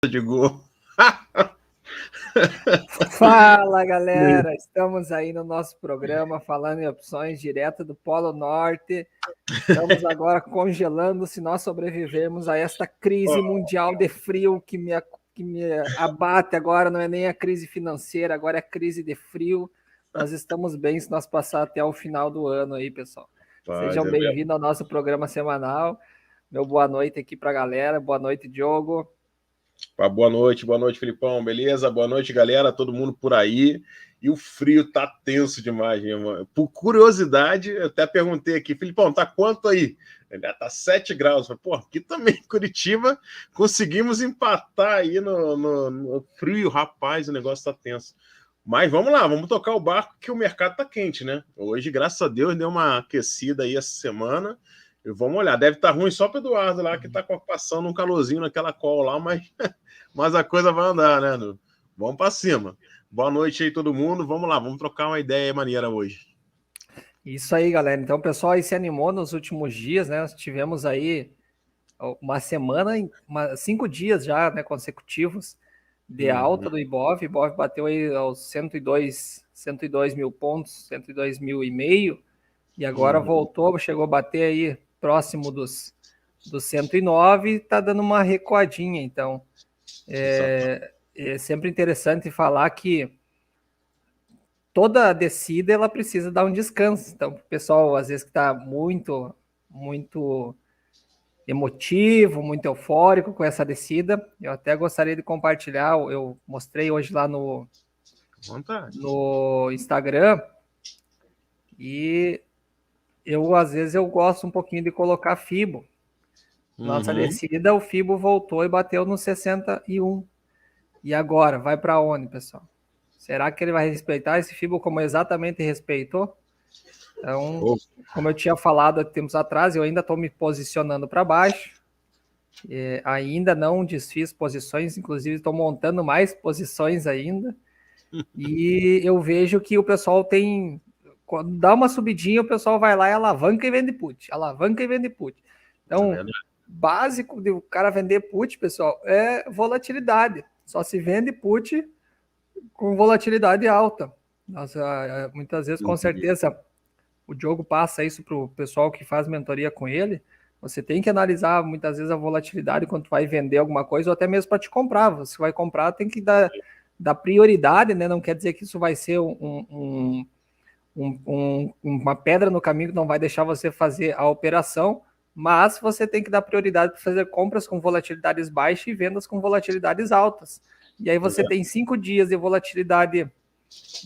de gol. Fala, galera! Estamos aí no nosso programa falando em opções direto do Polo Norte. Estamos agora congelando se nós sobrevivermos a esta crise mundial de frio que me abate agora. Não é nem a crise financeira, agora é a crise de frio. Nós estamos bem se nós passar até o final do ano aí, pessoal. Sejam bem-vindos ao nosso programa semanal. Meu boa noite aqui para a galera. Boa noite, Diogo. Boa noite, Filipão, beleza? Boa noite, galera, todo mundo por aí. E o frio tá tenso demais, hein, mano? Por curiosidade, eu até perguntei aqui, Filipão, tá quanto aí? Ele tá 7 graus. Pô, aqui também em Curitiba conseguimos empatar aí no frio, rapaz, o negócio tá tenso. Mas vamos lá, vamos tocar o barco que o mercado tá quente, né? Hoje, graças a Deus, deu uma aquecida aí essa semana. E vamos olhar, deve estar ruim só para o Eduardo lá, que está passando um calorzinho naquela call lá, mas a coisa vai andar, né? Vamos para cima. Boa noite aí, todo mundo. Vamos lá, vamos trocar uma ideia maneira hoje. Isso aí, galera. Então, o pessoal aí se animou nos últimos dias, né? Nós tivemos aí uma semana, 5 dias já, né, consecutivos de alta do Ibov. O Ibov bateu aí aos 102 mil pontos, 102 mil e meio, e agora voltou, chegou a bater aí próximo dos 109 e está dando uma recuadinha. Então, é sempre interessante falar que toda descida ela precisa dar um descanso. Então, o pessoal, às vezes, que está muito emotivo, muito eufórico com essa descida, eu até gostaria de compartilhar, eu mostrei hoje lá no Instagram, e às vezes eu gosto um pouquinho de colocar FIBO. Nossa descida, o FIBO voltou e bateu no 61. E agora, vai para onde, pessoal? Será que ele vai respeitar esse FIBO como exatamente respeitou? Então, como eu tinha falado há tempos atrás, eu ainda estou me posicionando para baixo. Ainda não desfiz posições, inclusive estou montando mais posições ainda. E eu vejo que o pessoal tem... Quando dá uma subidinha, o pessoal vai lá e alavanca e vende put. Alavanca e vende put. Então, básico de o cara vender put, pessoal, é volatilidade. Só se vende put com volatilidade alta. Nossa, muitas vezes, com certeza, o Diogo passa isso para o pessoal que faz mentoria com ele. Você tem que analisar muitas vezes a volatilidade quando tu vai vender alguma coisa, ou até mesmo para te comprar. Você vai comprar, tem que dar prioridade, né? Não quer dizer que isso vai ser uma pedra no caminho que não vai deixar você fazer a operação, mas você tem que dar prioridade para fazer compras com volatilidades baixas e vendas com volatilidades altas. E aí você tem 5 dias de volatilidade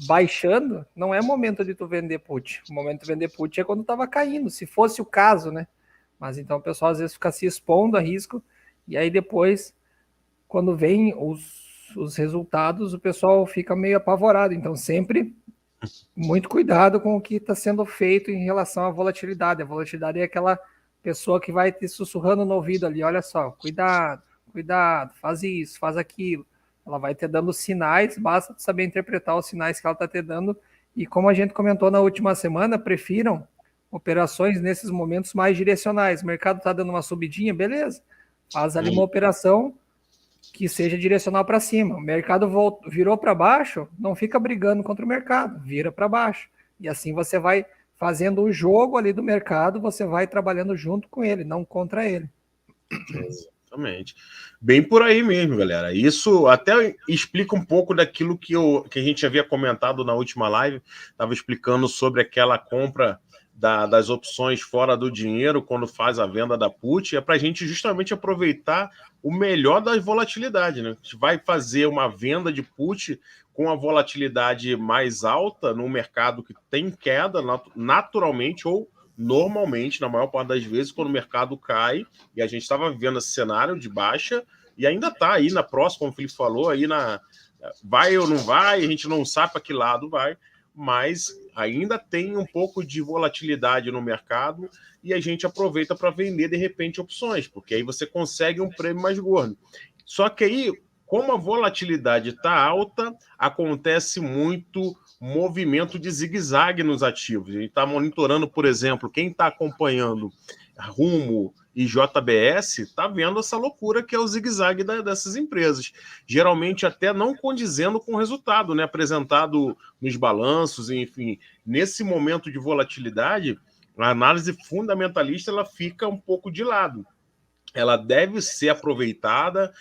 baixando, não é momento de tu vender put. O momento de vender put é quando estava caindo, se fosse o caso, né? Mas então o pessoal às vezes fica se expondo a risco, e aí depois, quando vem os resultados, o pessoal fica meio apavorado. Então sempre muito cuidado com o que está sendo feito em relação à volatilidade. A volatilidade é aquela pessoa que vai te sussurrando no ouvido ali, olha só, cuidado, faz isso, faz aquilo. Ela vai te dando sinais, basta saber interpretar os sinais que ela está te dando. E como a gente comentou na última semana, prefiram operações nesses momentos mais direcionais. O mercado está dando uma subidinha, beleza. Faz ali uma operação que seja direcional para cima. O mercado virou para baixo, não fica brigando contra o mercado, vira para baixo. E assim você vai fazendo o jogo ali do mercado, você vai trabalhando junto com ele, não contra ele. Exatamente. Bem por aí mesmo, galera. Isso até explica um pouco daquilo que a gente havia comentado na última live. Estava explicando sobre aquela compra das opções fora do dinheiro quando faz a venda da put. É para a gente justamente aproveitar o melhor da volatilidade, né? A gente vai fazer uma venda de put com a volatilidade mais alta no mercado que tem queda naturalmente ou normalmente, na maior parte das vezes, quando o mercado cai, e a gente estava vivendo esse cenário de baixa, e ainda está aí na próxima, como o Felipe falou, aí vai ou não vai, a gente não sabe para que lado vai, mas ainda tem um pouco de volatilidade no mercado e a gente aproveita para vender, de repente, opções, porque aí você consegue um prêmio mais gordo. Só que aí, como a volatilidade está alta, acontece muito movimento de zigue-zague nos ativos. A gente está monitorando, por exemplo, quem está acompanhando Rumo e JBS está vendo essa loucura que é o zigue-zague dessas empresas, geralmente até não condizendo com o resultado, né, apresentado nos balanços, enfim. Nesse momento de volatilidade, a análise fundamentalista ela fica um pouco de lado. Ela deve ser aproveitada,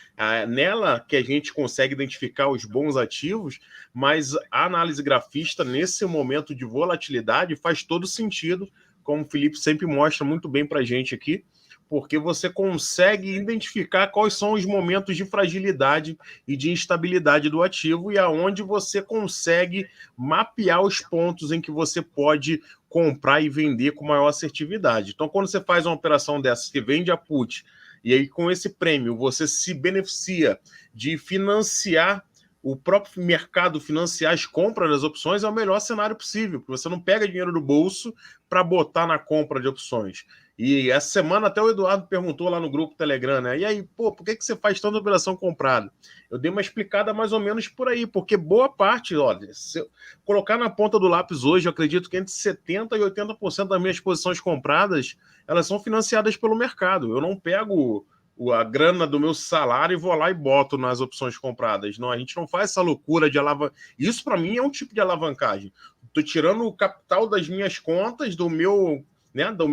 nela que a gente consegue identificar os bons ativos, mas a análise grafista, nesse momento de volatilidade, faz todo sentido, como o Felipe sempre mostra muito bem para a gente aqui, porque você consegue identificar quais são os momentos de fragilidade e de instabilidade do ativo e aonde você consegue mapear os pontos em que você pode comprar e vender com maior assertividade. Então, quando você faz uma operação dessa, que vende a put, e aí com esse prêmio você se beneficia de financiar o próprio mercado, financiar as compras das opções, é o melhor cenário possível, porque você não pega dinheiro do bolso para botar na compra de opções. E essa semana até o Eduardo perguntou lá no grupo Telegram, né? E aí, pô, por que você faz tanta operação comprada? Eu dei uma explicada mais ou menos por aí, porque boa parte, olha, se eu colocar na ponta do lápis hoje, eu acredito que entre 70% e 80% das minhas posições compradas, elas são financiadas pelo mercado. Eu não pego a grana do meu salário e vou lá e boto nas opções compradas. Não, a gente não faz essa loucura de alavancar. Isso, para mim, é um tipo de alavancagem. Estou tirando o capital das minhas contas, do meu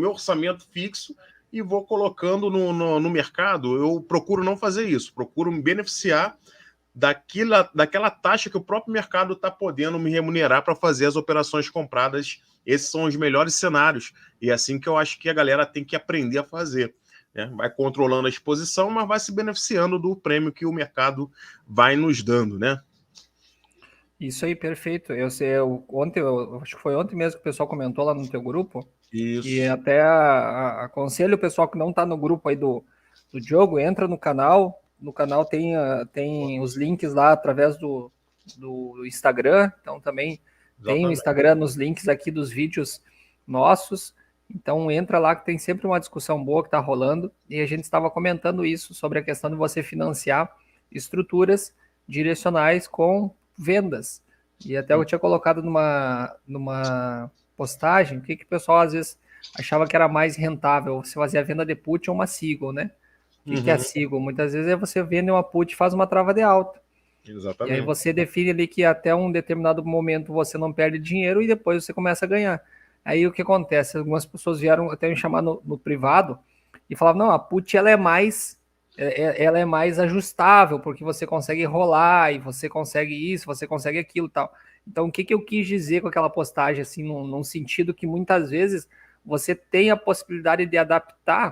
orçamento fixo e vou colocando no mercado. Eu procuro não fazer isso, procuro me beneficiar daquela taxa que o próprio mercado está podendo me remunerar para fazer as operações compradas. Esses são os melhores cenários e é assim que eu acho que a galera tem que aprender a fazer, né? Vai controlando a exposição, mas vai se beneficiando do prêmio que o mercado vai nos dando, né? Isso aí, perfeito. Ontem, eu acho que foi ontem mesmo que o pessoal comentou lá no teu grupo. Isso. E até aconselho o pessoal que não está no grupo aí do Diogo, entra no canal. No canal tem os links lá através do Instagram. Então também tem o Instagram nos links aqui dos vídeos nossos. Então entra lá que tem sempre uma discussão boa que está rolando. E a gente estava comentando isso sobre a questão de você financiar estruturas direcionais com vendas. E até eu tinha colocado numa postagem, o que o pessoal às vezes achava que era mais rentável, você fazia a venda de put ou uma Seagull, né? O que é a Seagull? Muitas vezes é você vende uma put e faz uma trava de alta. Exatamente. E aí você define ali que até um determinado momento você não perde dinheiro e depois você começa a ganhar. Aí o que acontece? Algumas pessoas vieram até me chamar no privado e falavam, não, a put ela é mais ajustável, porque você consegue rolar e você consegue isso, você consegue aquilo e tal. Então, o que eu quis dizer com aquela postagem, assim, num sentido que muitas vezes você tem a possibilidade de adaptar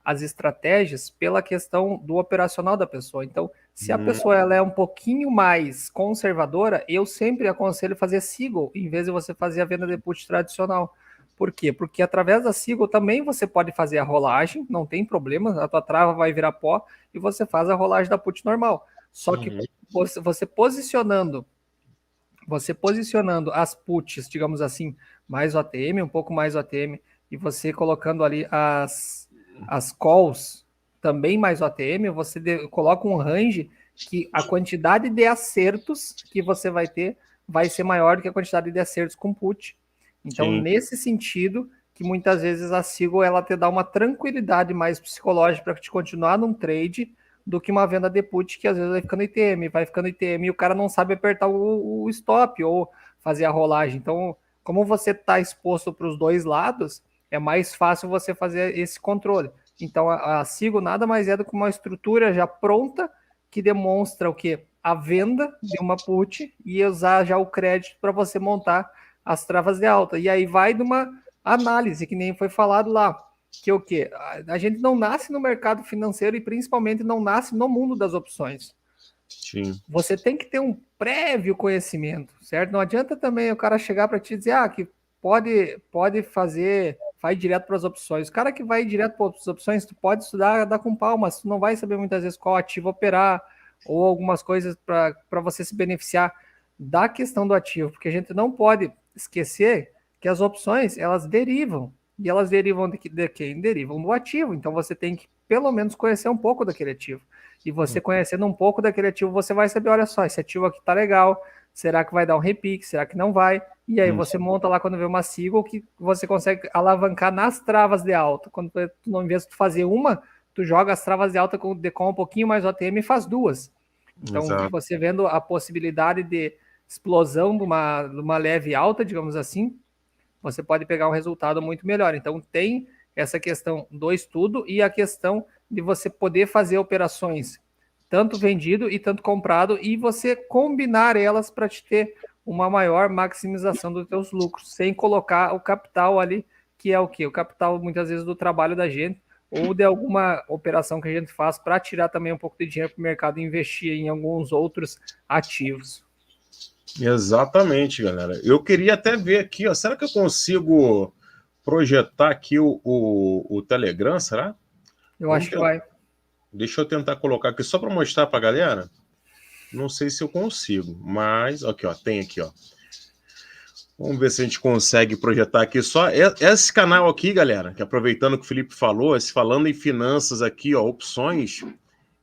as estratégias pela questão do operacional da pessoa. Então, se a pessoa ela é um pouquinho mais conservadora, eu sempre aconselho fazer Seagull, em vez de você fazer a venda de put tradicional. Por quê? Porque através da Seagull também você pode fazer a rolagem, não tem problema, a tua trava vai virar pó e você faz a rolagem da put normal. Só que você posicionando as puts, digamos assim, mais OTM, um pouco mais OTM, e você colocando ali as calls também mais OTM, você coloca um range que a quantidade de acertos que você vai ter vai ser maior do que a quantidade de acertos com put. Então, nesse sentido, que muitas vezes a Seagull ela te dá uma tranquilidade mais psicológica para te continuar num trade do que uma venda de put que às vezes vai ficando ITM e o cara não sabe apertar o stop ou fazer a rolagem. Então, como você está exposto para os dois lados, é mais fácil você fazer esse controle. Então, a Seagull nada mais é do que uma estrutura já pronta que demonstra o quê? A venda de uma put e usar já o crédito para você montar as travas de alta. E aí vai de uma análise, que nem foi falado lá, que o quê? A gente não nasce no mercado financeiro e principalmente não nasce no mundo das opções. Sim. Você tem que ter um prévio conhecimento, certo? Não adianta também o cara chegar para te dizer, que pode fazer, vai direto para as opções. O cara que vai direto para as opções, tu pode estudar, dar com palmas, tu não vai saber muitas vezes qual ativo operar ou algumas coisas para você se beneficiar da questão do ativo, porque a gente não pode esquecer que as opções, elas derivam. E elas derivam de quem? Derivam do ativo. Então você tem que pelo menos conhecer um pouco daquele ativo. E você conhecendo um pouco daquele ativo, você vai saber, olha só, esse ativo aqui tá legal, será que vai dar um repique, será que não vai? E aí você monta lá quando vê uma sigla que você consegue alavancar nas travas de alta. Quando tu, no invés de tu fazer uma, tu joga as travas de alta com o decom um pouquinho mais OTM e faz duas. Então, você vendo a possibilidade de explosão de uma leve alta, digamos assim, você pode pegar um resultado muito melhor. Então, tem essa questão do estudo e a questão de você poder fazer operações tanto vendido e tanto comprado e você combinar elas para te ter uma maior maximização dos teus lucros, sem colocar o capital ali, que é o quê? O capital, muitas vezes, do trabalho da gente ou de alguma operação que a gente faz para tirar também um pouco de dinheiro para o mercado e investir em alguns outros ativos. Exatamente, galera. Eu queria até ver aqui, ó, será que eu consigo projetar aqui o Telegram, será? Eu acho que vai. Deixa eu tentar colocar aqui só para mostrar para a galera. Não sei se eu consigo, mas aqui, ó, tem aqui, ó. Vamos ver se a gente consegue projetar aqui só esse canal aqui, galera, que aproveitando que o Felipe falou, esse falando em finanças aqui, ó, opções,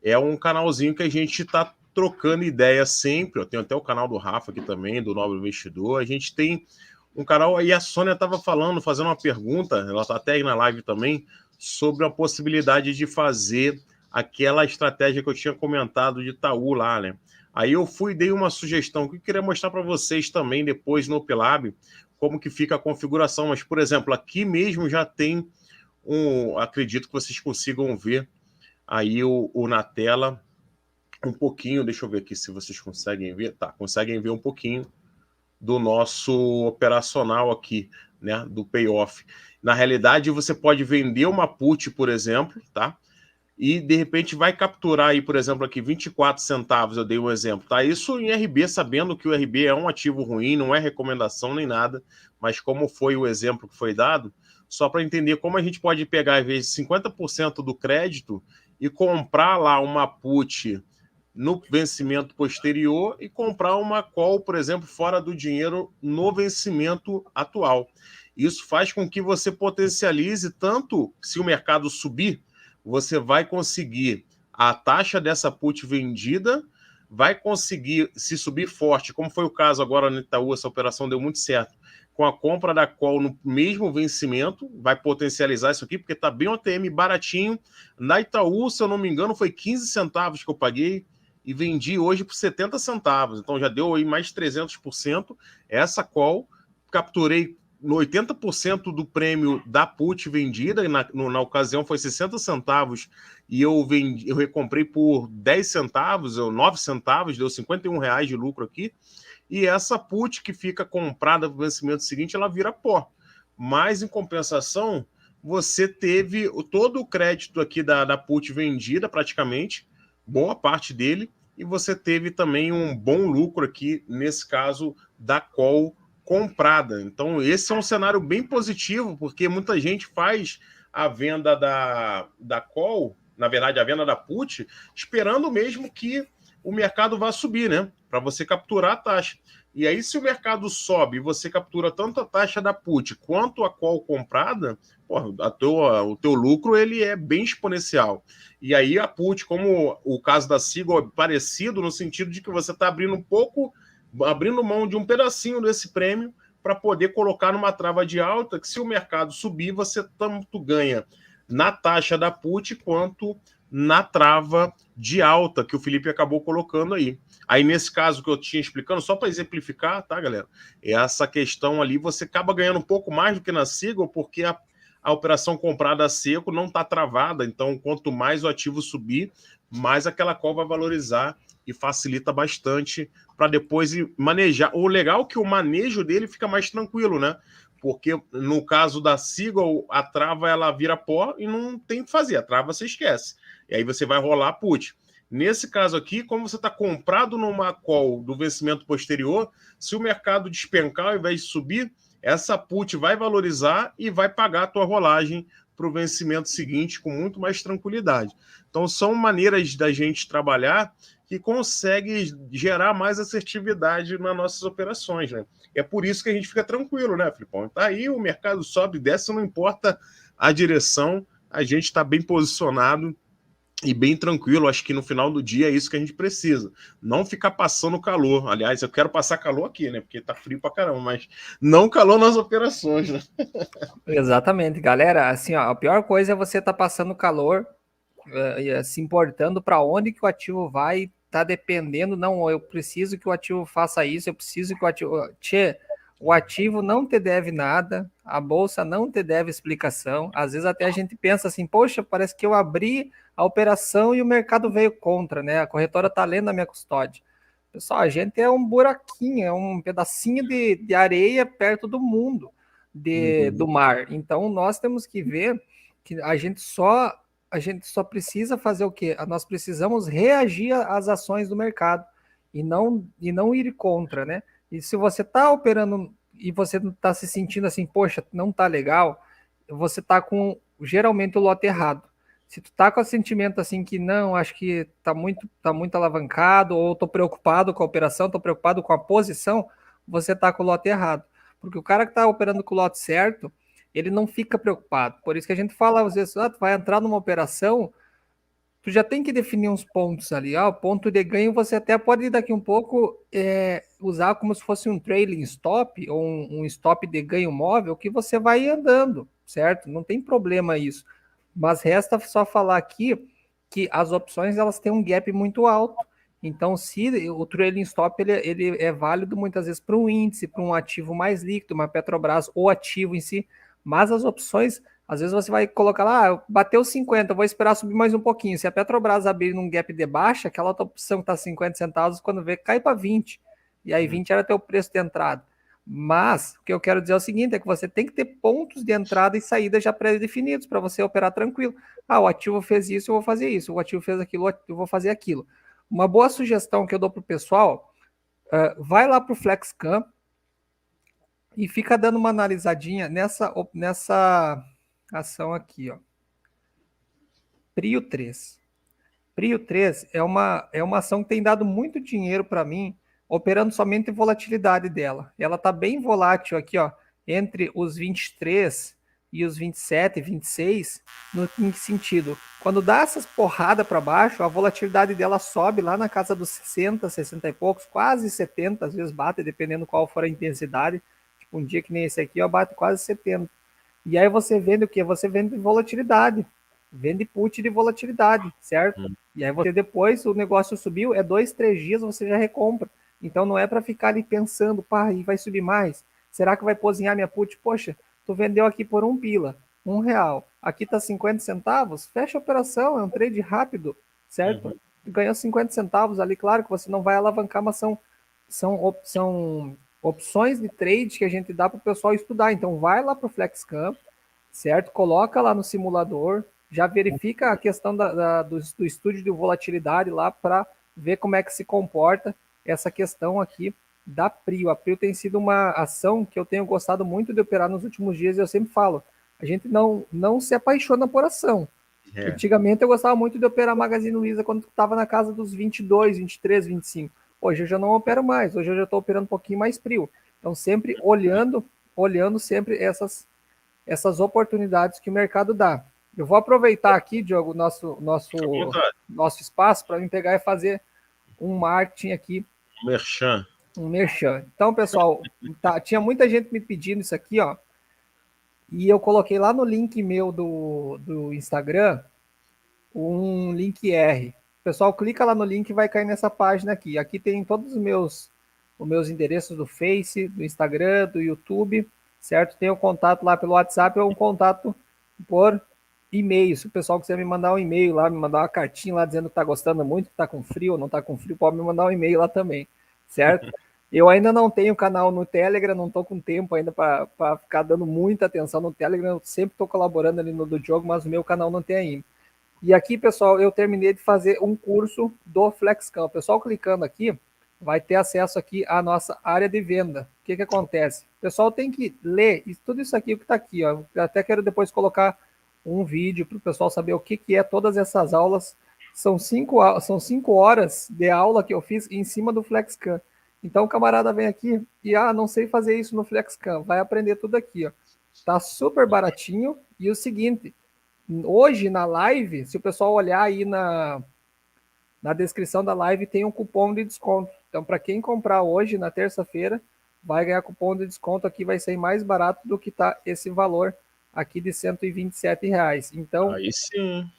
é um canalzinho que a gente está trocando ideia sempre, ó. Tem até o canal do Rafa aqui também, do Nobre Investidor. A gente tem um canal aí, a Sônia estava falando, fazendo uma pergunta, ela está até aí na live também, sobre a possibilidade de fazer aquela estratégia que eu tinha comentado de Itaú lá, né? Aí eu fui e dei uma sugestão que eu queria mostrar para vocês também depois no Opilab, como que fica a configuração. Mas, por exemplo, aqui mesmo já tem acredito que vocês consigam ver aí na tela um pouquinho, deixa eu ver aqui se vocês conseguem ver. Tá, conseguem ver um pouquinho do nosso operacional aqui, né, do payoff. Na realidade, você pode vender uma put, por exemplo, tá? E de repente vai capturar aí, por exemplo, aqui 24 centavos, eu dei um exemplo, tá? Isso em RB, sabendo que o RB é um ativo ruim, não é recomendação nem nada, mas como foi o exemplo que foi dado, só para entender como a gente pode pegar, às vezes, 50% do crédito e comprar lá uma put no vencimento posterior e comprar uma call, por exemplo, fora do dinheiro no vencimento atual. Isso faz com que você potencialize tanto se o mercado subir, você vai conseguir a taxa dessa put vendida, vai conseguir, se subir forte, como foi o caso agora no Itaú, essa operação deu muito certo, com a compra da call no mesmo vencimento, vai potencializar isso aqui, porque está bem o ATM baratinho. Na Itaú, se eu não me engano, foi 15 centavos que eu paguei e vendi hoje por 70 centavos. Então já deu aí mais 300%. Essa call, capturei no 80% do prêmio da put vendida, na ocasião foi 60 centavos, e eu recomprei por 10 centavos, ou 9 centavos, deu R$51 de lucro aqui, e essa put que fica comprada para o vencimento seguinte, ela vira pó. Mas, em compensação, você teve todo o crédito aqui da put vendida, praticamente, boa parte dele, e você teve também um bom lucro aqui, nesse caso, da call comprada. Então, esse é um cenário bem positivo, porque muita gente faz a venda da call, na verdade, a venda da put, esperando mesmo que o mercado vá subir, né? Para você capturar a taxa. E aí, se o mercado sobe e você captura tanto a taxa da put quanto a call comprada, o teu lucro ele é bem exponencial. E aí a put, como o caso da Seagull, é parecido no sentido de que você está abrindo mão de um pedacinho desse prêmio para poder colocar numa trava de alta, que se o mercado subir, você tanto ganha na taxa da put quanto na trava de alta que o Felipe acabou colocando aí. Aí, nesse caso que eu tinha explicando, só para exemplificar, tá, galera? Essa questão ali, você acaba ganhando um pouco mais do que na Seagull, porque a operação comprada a seco não está travada, então quanto mais o ativo subir, mais aquela call vai valorizar e facilita bastante para depois manejar. O legal é que o manejo dele fica mais tranquilo, né? Porque no caso da Seagull, a trava ela vira pó e não tem o que fazer, a trava você esquece. E aí você vai rolar a put. Nesse caso aqui, como você está comprado numa call do vencimento posterior, se o mercado despencar ao invés de subir, essa put vai valorizar e vai pagar a tua rolagem para o vencimento seguinte com muito mais tranquilidade. Então, são maneiras da gente trabalhar que consegue gerar mais assertividade nas nossas operações, né? É por isso que a gente fica tranquilo, né, Filipão? Tá aí, o mercado sobe e desce, não importa a direção, a gente está bem posicionado e bem tranquilo. Acho que no final do dia é isso que a gente precisa. Não ficar passando calor. Aliás, eu quero passar calor aqui, né? Porque tá frio pra caramba, mas não calor nas operações, né? Exatamente, galera. Assim, ó, a pior coisa é você estar passando calor, se importando para onde que o ativo vai, tá dependendo. Não, eu preciso que o ativo faça isso, eu preciso que o ativo. Tchê, o ativo não te deve nada, a bolsa não te deve explicação. Às vezes até a gente pensa assim, poxa, parece que eu abri a operação e o mercado veio contra, né? A corretora tá lendo a minha custódia. Pessoal, a gente é um buraquinho, é um pedacinho de areia perto do mundo, do mar. Então nós temos que ver que a gente só precisa fazer o quê? Nós precisamos reagir às ações do mercado e não ir contra, né? E se você está operando e você está se sentindo assim, poxa, não está legal, você está com geralmente o lote errado. Se tu tá com o sentimento assim que não, acho que tá muito alavancado, ou tô preocupado com a operação, tô preocupado com a posição, você tá com o lote errado. Porque o cara que tá operando com o lote certo, ele não fica preocupado. Por isso que a gente fala às vezes, tu vai entrar numa operação, tu já tem que definir uns pontos ali. O ponto de ganho você até pode daqui um pouco usar como se fosse um trailing stop ou um stop de ganho móvel que você vai andando, certo? Não tem problema isso. Mas resta só falar aqui que as opções elas têm um gap muito alto. Então, se o trailing stop ele é válido muitas vezes para um índice, para um ativo mais líquido, uma Petrobras ou ativo em si, mas as opções às vezes você vai colocar lá, bateu 50, vou esperar subir mais um pouquinho. Se a Petrobras abrir num gap de baixa, aquela outra opção que está 50 centavos, quando vê, cai para 20. E aí 20 era teu preço de entrada. Mas o que eu quero dizer é o seguinte: é que você tem que ter pontos de entrada e saída já pré-definidos para você operar tranquilo. O ativo fez isso, eu vou fazer isso. O ativo fez aquilo, eu vou fazer aquilo. Uma boa sugestão que eu dou para o pessoal, vai lá para o FlexCam e fica dando uma analisadinha nessa ação aqui, ó. Prio 3. Prio 3 é uma ação que tem dado muito dinheiro para mim, operando somente volatilidade dela. Ela está bem volátil aqui, ó, entre os 23 e os 27, 26, em que sentido? Quando dá essas porradas para baixo, a volatilidade dela sobe lá na casa dos 60, 60 e poucos, quase 70, às vezes bate, dependendo qual for a intensidade. Tipo, um dia que nem esse aqui, ó, bate quase 70. E aí você vende o quê? Você vende volatilidade. Vende put de volatilidade, certo? E aí você depois, o negócio subiu, 2, 3 dias você já recompra. Então não é para ficar ali pensando, pá, e vai subir mais? Será que vai pozinhar minha put? Poxa, tu vendeu aqui por 1 pila, R$ 1. Aqui tá 50 centavos, fecha a operação, é um trade rápido, certo? Tu ganhou 50 centavos ali, claro que você não vai alavancar, mas são opções de trade que a gente dá para o pessoal estudar. Então vai lá para o FlexCam, certo? Coloca lá no simulador, já verifica a questão do estúdio de volatilidade lá para ver como é que se comporta essa questão aqui da Prio. A Prio tem sido uma ação que eu tenho gostado muito de operar nos últimos dias e eu sempre falo, a gente não se apaixona por ação. Antigamente eu gostava muito de operar Magazine Luiza quando estava na casa dos 22, 23, 25. Hoje eu já não opero mais, hoje eu já estou operando um pouquinho mais Prio. Então sempre olhando sempre essas oportunidades que o mercado dá. Eu vou aproveitar aqui, Diogo, nosso espaço para me pegar e fazer um marketing aqui. Merchan. Um merchan. Então, pessoal, tinha muita gente me pedindo isso aqui, ó. E eu coloquei lá no link meu do Instagram um link R. O pessoal clica lá no link e vai cair nessa página aqui. Aqui tem todos os meus endereços do Face, do Instagram, do YouTube, certo? Tem um contato lá pelo WhatsApp ou um contato por e-mail. Se o pessoal quiser me mandar um e-mail lá, me mandar uma cartinha lá dizendo que tá gostando muito, que tá com frio ou não tá com frio, pode me mandar um e-mail lá também, certo? Eu ainda não tenho canal no Telegram, não tô com tempo ainda para ficar dando muita atenção no Telegram. Eu sempre tô colaborando ali no do Diogo, mas o meu canal não tem ainda. E aqui, pessoal, eu terminei de fazer um curso do FlexCam. O pessoal clicando aqui vai ter acesso aqui à nossa área de venda. O que acontece? O pessoal tem que ler tudo isso aqui, o que está aqui. Ó. Eu até quero depois colocar um vídeo para o pessoal saber o que é todas essas aulas. São 5 horas de aula que eu fiz em cima do FlexCam. Então o camarada vem aqui e, não sei fazer isso no FlexCam. Vai aprender tudo aqui. Ó. Tá super baratinho. E o seguinte, Hoje na live, se o pessoal olhar aí na descrição da live, tem um cupom de desconto. Então, para quem comprar hoje, na terça-feira, vai ganhar cupom de desconto aqui, vai ser mais barato do que está esse valor aqui de R$ 127. Então, Aí sim.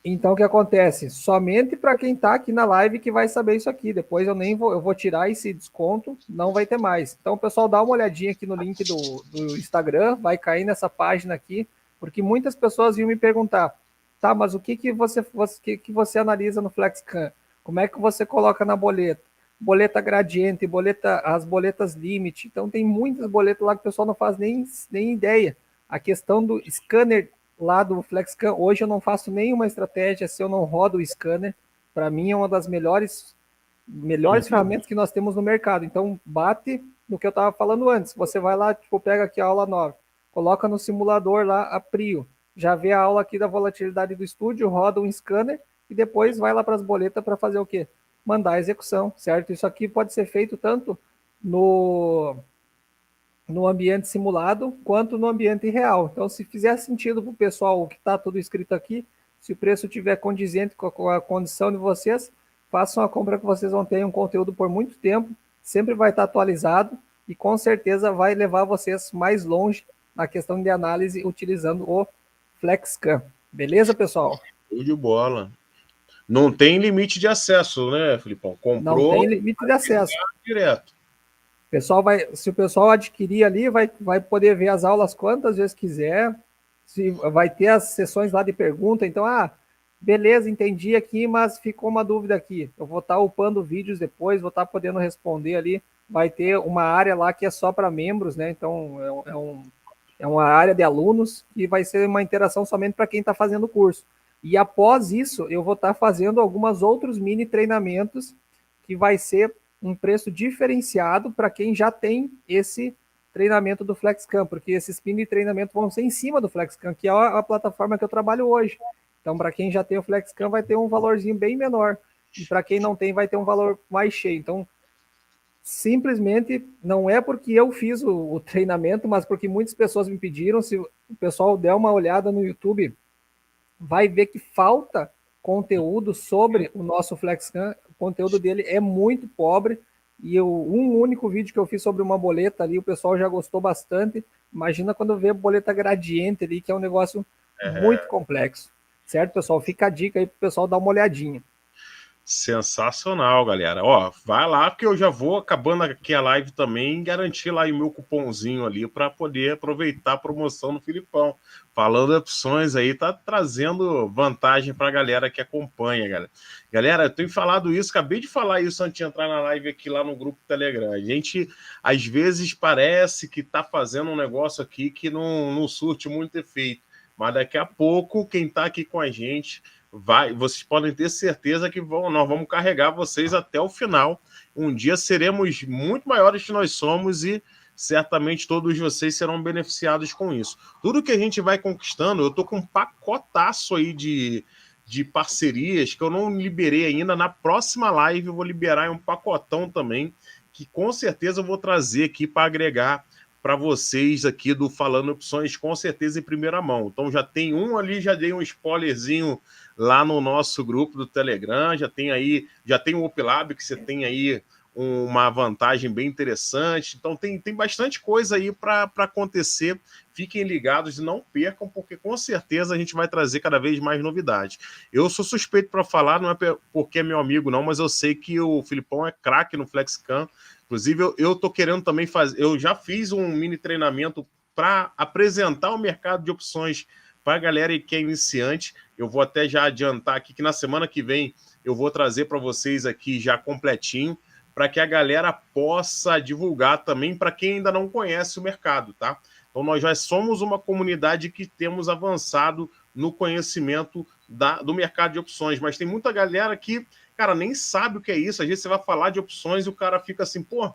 então o que acontece? Somente para quem está aqui na live que vai saber isso aqui. Depois eu vou tirar esse desconto, não vai ter mais. Então, pessoal, dá uma olhadinha aqui no link do Instagram, vai cair nessa página aqui, porque muitas pessoas vinham me perguntar, tá, mas o que você analisa no FlexCam? Como é que você coloca na boleta? Boleta gradiente, as boletas limite. Então, tem muitas boletas lá que o pessoal não faz nem ideia. A questão do scanner lá do FlexCam, hoje eu não faço nenhuma estratégia se eu não rodo o scanner. Para mim é uma das melhores ferramentas que nós temos no mercado. Então, bate no que eu estava falando antes. Você vai lá, tipo, pega aqui a aula 9, coloca no simulador lá a Prio, já vê a aula aqui da volatilidade do estúdio, roda um scanner e depois vai lá para as boletas para fazer o quê? Mandar a execução, certo? Isso aqui pode ser feito tanto no ambiente simulado quanto no ambiente real. Então, se fizer sentido para o pessoal o que está tudo escrito aqui, se o preço estiver condizente com a condição de vocês, façam a compra que vocês vão ter um conteúdo por muito tempo, sempre vai estar atualizado e com certeza vai levar vocês mais longe na questão de análise utilizando o FlexCam. Beleza, pessoal? Show de bola. Não tem limite de acesso, né, Filipão? Comprou, não tem limite de acesso. Direto. Se o pessoal adquirir ali, vai poder ver as aulas quantas vezes quiser, vai ter as sessões lá de pergunta. Então, beleza, entendi aqui, mas ficou uma dúvida aqui. Eu vou estar upando vídeos depois, vou estar podendo responder ali. Vai ter uma área lá que é só para membros, né? Então, é uma área de alunos e vai ser uma interação somente para quem está fazendo o curso. E após isso, eu vou estar fazendo alguns outros mini treinamentos que vai ser um preço diferenciado para quem já tem esse treinamento do FlexCam, porque esses mini treinamentos vão ser em cima do FlexCam, que é a plataforma que eu trabalho hoje. Então, para quem já tem o FlexCam, vai ter um valorzinho bem menor. E para quem não tem, vai ter um valor mais cheio. Então, simplesmente não é porque eu fiz o treinamento, mas porque muitas pessoas me pediram. Se o pessoal der uma olhada no YouTube, vai ver que falta conteúdo sobre o nosso FlexCam. O conteúdo dele é muito pobre e um único vídeo que eu fiz sobre uma boleta ali, o pessoal já gostou bastante. Imagina quando vê boleta gradiente ali, que é um negócio muito complexo. Certo, pessoal? Fica a dica aí para o pessoal dar uma olhadinha. Sensacional, galera. Ó, vai lá que eu já vou acabando aqui a live também garantir lá o meu cupomzinho ali para poder aproveitar a promoção no Filipão. Falando opções aí, tá trazendo vantagem para a galera que acompanha, galera. Galera, eu tenho falado isso, acabei de falar isso antes de entrar na live aqui lá no grupo Telegram. A gente, às vezes, parece que tá fazendo um negócio aqui que não surte muito efeito. Mas daqui a pouco, quem tá aqui com a gente... vocês podem ter certeza que nós vamos carregar vocês até o final. Um dia seremos muito maiores que nós somos e certamente todos vocês serão beneficiados com isso. Tudo que a gente vai conquistando, eu estou com um pacotaço aí de parcerias que eu não liberei ainda. Na próxima live eu vou liberar um pacotão também, que com certeza eu vou trazer aqui para agregar para vocês aqui do Falando Opções, com certeza em primeira mão. Então já tem um ali, já dei um spoilerzinho lá no nosso grupo do Telegram, já tem o OpLab, que você tem aí uma vantagem bem interessante. Então tem bastante coisa aí para acontecer. Fiquem ligados e não percam, porque com certeza a gente vai trazer cada vez mais novidades. Eu sou suspeito para falar, não é porque é meu amigo não, mas eu sei que o Filipão é craque no FlexCam. Inclusive, eu tô querendo também fazer... Eu já fiz um mini treinamento para apresentar o mercado de opções para a galera que é iniciante. Eu vou até já adiantar aqui que na semana que vem eu vou trazer para vocês aqui já completinho, para que a galera possa divulgar também para quem ainda não conhece o mercado, tá? Então, nós já somos uma comunidade que temos avançado no conhecimento do mercado de opções, mas tem muita galera que, cara, nem sabe o que é isso. Às vezes você vai falar de opções e o cara fica assim, pô,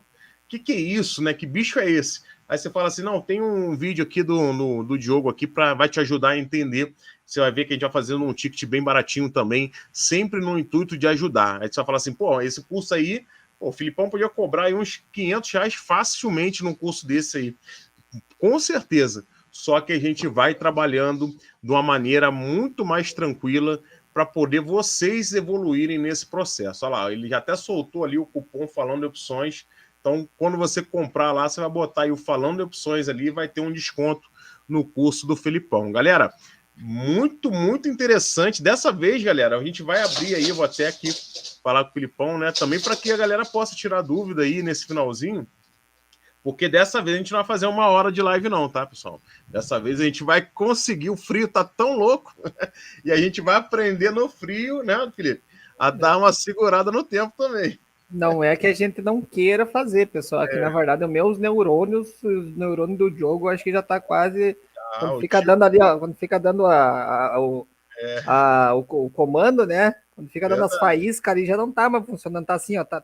que é isso, né? Que bicho é esse? Aí você fala assim, não, tem um vídeo aqui do Diogo aqui vai te ajudar a entender. Você vai ver que a gente vai fazendo um ticket bem baratinho também, sempre no intuito de ajudar. Aí você vai falar assim, pô, esse curso aí, o Filipão podia cobrar aí uns R$500 facilmente num curso desse aí. Com certeza. só que a gente vai trabalhando de uma maneira muito mais tranquila para poder vocês evoluírem nesse processo. Olha lá, ele já até soltou ali o cupom Falando de Opções. Então, quando você comprar lá, você vai botar aí o Falando de Opções ali e vai ter um desconto no curso do Felipão. Galera, muito, muito interessante. Dessa vez, galera, a gente vai abrir aí, eu vou até aqui falar com o Felipão, né? Também para que a galera possa tirar dúvida aí nesse finalzinho. Porque dessa vez a gente não vai fazer 1 hora de live não, tá, pessoal? Dessa vez a gente vai conseguir, o frio tá tão louco, e a gente vai aprender no frio, né, Felipe? A dar uma segurada no tempo também. Não é que a gente não queira fazer, pessoal. Aqui, na verdade, os meus neurônios, os neurônios do jogo, acho que já tá quase... Quando fica dando ali, ó, quando fica dando o comando, né? Quando fica dando as faíscas ali, já não tá mais funcionando. Tá assim, ó. Tá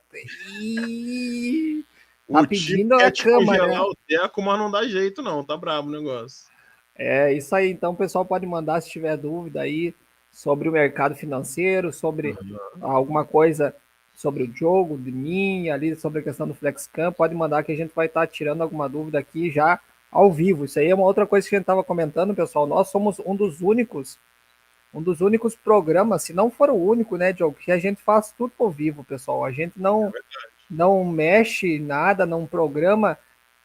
pedindo a cama, né? O teco, mas não dá jeito, não. Tá brabo o negócio. É isso aí. Então, o pessoal pode mandar se tiver dúvida aí sobre o mercado financeiro, sobre alguma coisa sobre o jogo de mim, ali sobre a questão do FlexCam. Pode mandar que a gente vai estar tirando alguma dúvida aqui já ao vivo. Isso aí é uma outra coisa que a gente estava comentando, pessoal. Nós somos um dos únicos programas, se não for o único, né, Diogo, que a gente faz tudo ao vivo, pessoal. A gente não mexe nada, não programa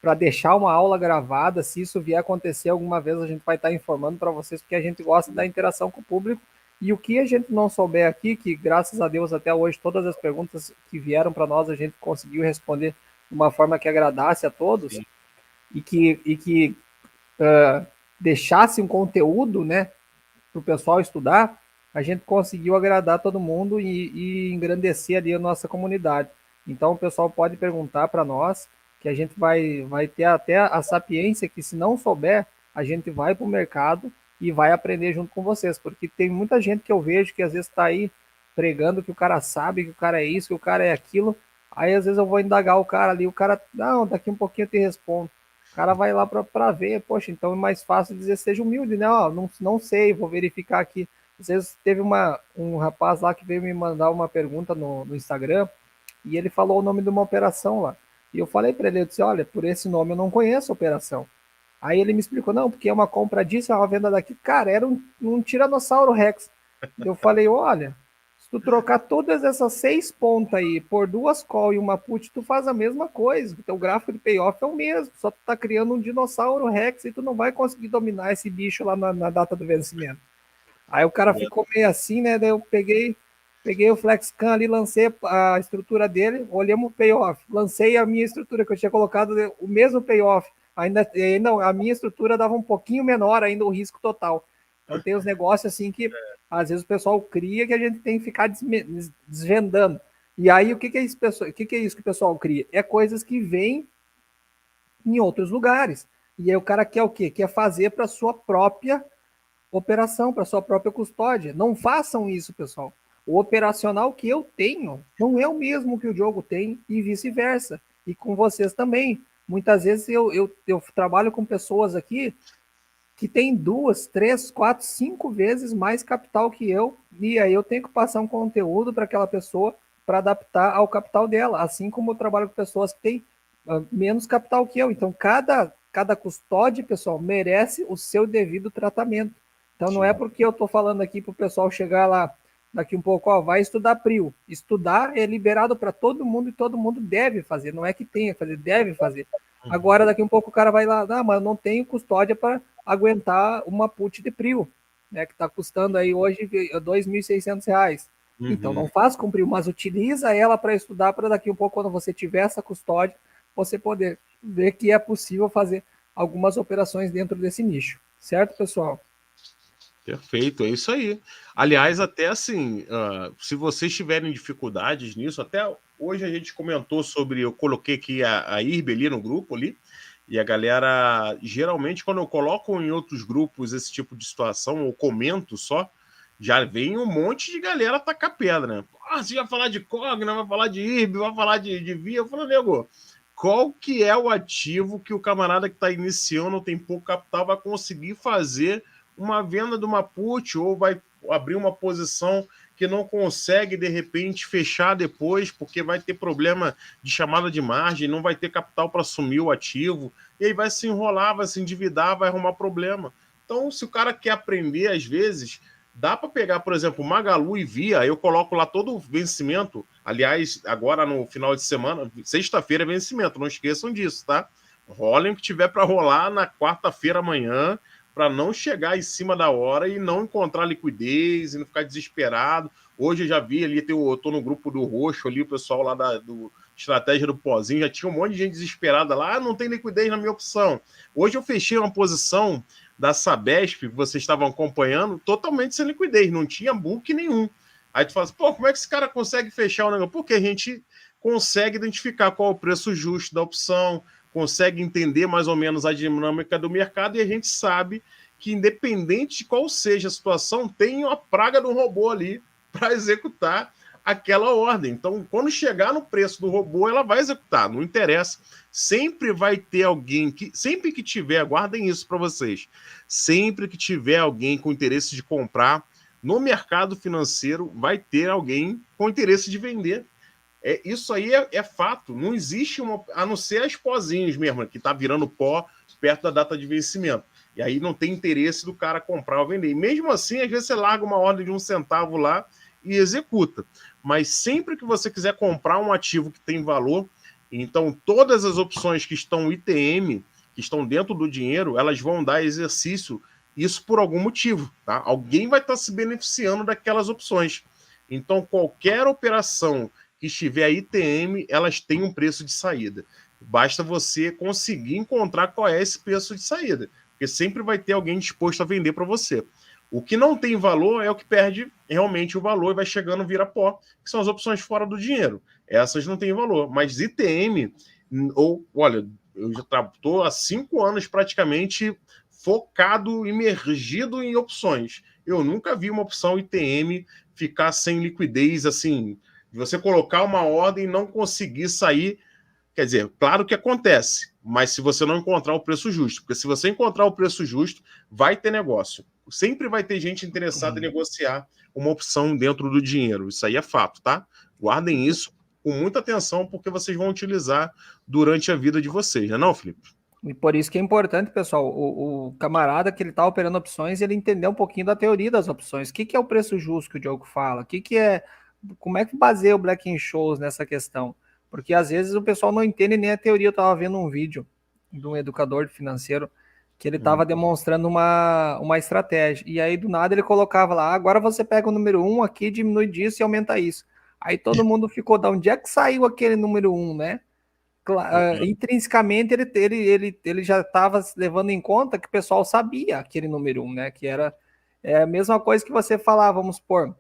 para deixar uma aula gravada. Se isso vier acontecer alguma vez, a gente vai estar informando para vocês, porque a gente gosta da interação com o público. E o que a gente não souber aqui, que graças a Deus até hoje todas as perguntas que vieram para nós a gente conseguiu responder de uma forma que agradasse a todos. Sim. E que deixasse um conteúdo, né, para o pessoal estudar, a gente conseguiu agradar todo mundo e engrandecer ali a nossa comunidade. Então o pessoal pode perguntar para nós, que a gente vai ter até a sapiência que, se não souber, a gente vai para o mercado e vai aprender junto com vocês, porque tem muita gente que eu vejo que às vezes está aí pregando que o cara sabe, que o cara é isso, que o cara é aquilo, aí às vezes eu vou indagar o cara ali, o cara, não, daqui um pouquinho eu te respondo. O cara vai lá para ver, poxa, então é mais fácil dizer, seja humilde, né? Ó, não sei, vou verificar aqui. Às vezes teve um rapaz lá que veio me mandar uma pergunta no Instagram e ele falou o nome de uma operação lá. E eu falei para ele, eu disse, olha, por esse nome eu não conheço a operação. Aí ele me explicou, não, porque é uma compra disso, é uma venda daqui. Cara, era um Tiranossauro Rex. Eu falei, olha, se tu trocar todas essas 6 pontas aí por 2 call e uma put, tu faz a mesma coisa. O teu gráfico de payoff é o mesmo, só tu tá criando um dinossauro Rex e tu não vai conseguir dominar esse bicho lá na data do vencimento. Aí o cara ficou meio assim, né? Daí eu peguei o FlexCam ali, lancei a estrutura dele, olhamos o payoff, lancei a minha estrutura que eu tinha colocado, o mesmo payoff. Ainda a minha estrutura dava um pouquinho menor ainda o risco total. Então tem os negócios assim que às vezes o pessoal cria que a gente tem que ficar desvendando. E aí o que é isso, pessoal? O que é isso que o pessoal cria? É coisas que vêm em outros lugares. E aí o cara quer o quê? Quer fazer para sua própria operação, para sua própria custódia. Não façam isso, pessoal. O operacional que eu tenho não é o mesmo que o Diogo tem e vice-versa. E com vocês também. Muitas vezes eu trabalho com pessoas aqui que tem 2, 3, 4, 5 vezes mais capital que eu, e aí eu tenho que passar um conteúdo para aquela pessoa para adaptar ao capital dela, assim como eu trabalho com pessoas que têm menos capital que eu. Então, cada custódia, pessoal, merece o seu devido tratamento. Então, não é porque eu estou falando aqui para o pessoal chegar lá daqui um pouco, ó, vai estudar PRIO. Estudar é liberado para todo mundo e todo mundo deve fazer. Não é que tenha que fazer, deve fazer. Agora, daqui um pouco o cara vai lá, mas eu não tenho custódia para aguentar uma put de PRIO, né, que está custando aí hoje R$ 2.600. Então, não faz com PRIO, mas utiliza ela para estudar, para daqui um pouco, quando você tiver essa custódia, você poder ver que é possível fazer algumas operações dentro desse nicho. Certo, pessoal? Perfeito, é isso aí. Aliás, até assim, se vocês tiverem dificuldades nisso, até hoje a gente comentou sobre, eu coloquei aqui a IRB ali no grupo ali, e a galera, geralmente, quando eu coloco em outros grupos esse tipo de situação, ou comento só, já vem um monte de galera tacar pedra, né? Você vai falar de Cogna, vai falar de IRB, vai falar de VIA. Eu falo, nego, qual que é o ativo que o camarada que está iniciando, tem pouco capital, vai conseguir fazer uma venda de uma put, ou vai abrir uma posição que não consegue, de repente, fechar depois, porque vai ter problema de chamada de margem, não vai ter capital para assumir o ativo, e aí vai se enrolar, vai se endividar, vai arrumar problema. Então, se o cara quer aprender, às vezes, dá para pegar, por exemplo, Magalu e Via, eu coloco lá todo o vencimento, aliás, agora no final de semana, sexta-feira é vencimento, não esqueçam disso, tá? Rolem o que tiver para rolar na quarta-feira amanhã, para não chegar em cima da hora e não encontrar liquidez e não ficar desesperado. Hoje eu já vi ali, eu tô no grupo do Roxo ali, o pessoal lá do Estratégia do Pozinho, já tinha um monte de gente desesperada lá, não tem liquidez na minha opção. Hoje eu fechei uma posição da Sabesp, que vocês estavam acompanhando, totalmente sem liquidez, não tinha book nenhum. Aí tu fala assim, pô, como é que esse cara consegue fechar o negócio? Porque a gente consegue identificar qual é o preço justo da opção, consegue entender mais ou menos a dinâmica do mercado e a gente sabe que, independente de qual seja a situação, tem uma praga do robô ali para executar aquela ordem. Então, quando chegar no preço do robô, ela vai executar, não interessa. Sempre vai ter alguém que, sempre que tiver, guardem isso para vocês, sempre que tiver alguém com interesse de comprar no mercado financeiro, vai ter alguém com interesse de vender. Isso aí é fato. Não existe uma. A não ser as pozinhas mesmo, que está virando pó perto da data de vencimento. E aí não tem interesse do cara comprar ou vender. E mesmo assim, às vezes você larga uma ordem de 1 centavo lá e executa. Mas sempre que você quiser comprar um ativo que tem valor, então todas as opções que estão ITM, que estão dentro do dinheiro, elas vão dar exercício, isso por algum motivo. Tá? Alguém vai estar se beneficiando daquelas opções. Então, qualquer operação que estiver ITM, elas têm um preço de saída. Basta você conseguir encontrar qual é esse preço de saída, porque sempre vai ter alguém disposto a vender para você. O que não tem valor é o que perde realmente o valor e vai chegando vira pó, que são as opções fora do dinheiro. Essas não têm valor, mas ITM, olha, eu já estou há 5 anos praticamente focado, imergido em opções. Eu nunca vi uma opção ITM ficar sem liquidez, assim, de você colocar uma ordem e não conseguir sair. Quer dizer, claro que acontece, mas se você não encontrar o preço justo, porque se você encontrar o preço justo, vai ter negócio. Sempre vai ter gente interessada em negociar uma opção dentro do dinheiro. Isso aí é fato, tá? Guardem isso com muita atenção, porque vocês vão utilizar durante a vida de vocês, não é não, Felipe? E por isso que é importante, pessoal, o camarada que ele está operando opções, ele entender um pouquinho da teoria das opções. O que é o preço justo que o Diogo fala? Como é que baseia o Black-Scholes nessa questão? Porque às vezes o pessoal não entende nem a teoria. Eu estava vendo um vídeo de um educador financeiro que ele estava demonstrando uma estratégia. E aí, do nada, ele colocava lá, agora você pega o número 1 aqui, diminui disso e aumenta isso. Aí todo mundo ficou, da onde é que saiu aquele número 1, né? Intrinsecamente ele já estava levando em conta que o pessoal sabia aquele número 1, né? Que era a mesma coisa que você falar, vamos supor,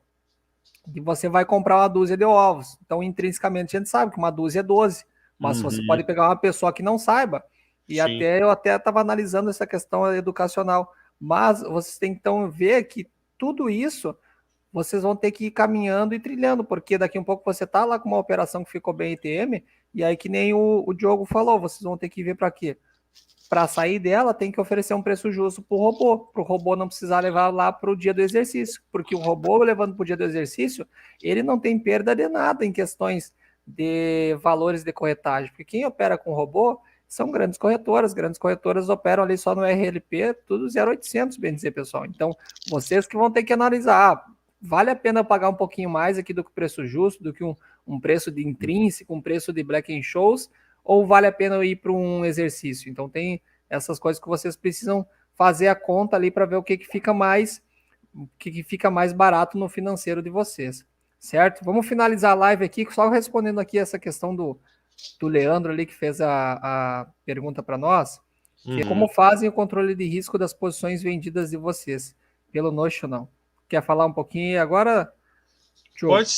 que você vai comprar uma dúzia de ovos. Então, intrinsecamente, a gente sabe que uma dúzia é 12. Mas você pode pegar uma pessoa que não saiba. E eu até estava analisando essa questão educacional. Mas vocês têm que então ver que tudo isso vocês vão ter que ir caminhando e trilhando, porque daqui a um pouco você tá lá com uma operação que ficou bem ITM, e aí que nem o Diogo falou, vocês vão ter que ver para quê? Para sair dela, tem que oferecer um preço justo para o robô não precisar levar lá para o dia do exercício, porque o robô levando para o dia do exercício, ele não tem perda de nada em questões de valores de corretagem, porque quem opera com robô são grandes corretoras operam ali só no RLP, tudo 0,800, bem dizer, pessoal. Então, vocês que vão ter que analisar, vale a pena pagar um pouquinho mais aqui do que o preço justo, do que um preço de intrínseco, um preço de Black-Scholes, ou vale a pena ir para um exercício? Então tem essas coisas que vocês precisam fazer a conta ali para ver o que fica mais barato no financeiro de vocês, certo? Vamos finalizar a live aqui, só respondendo aqui essa questão do Leandro ali, que fez a pergunta para nós, que é como fazem o controle de risco das posições vendidas de vocês, pelo Notional. Quer falar um pouquinho agora? Pode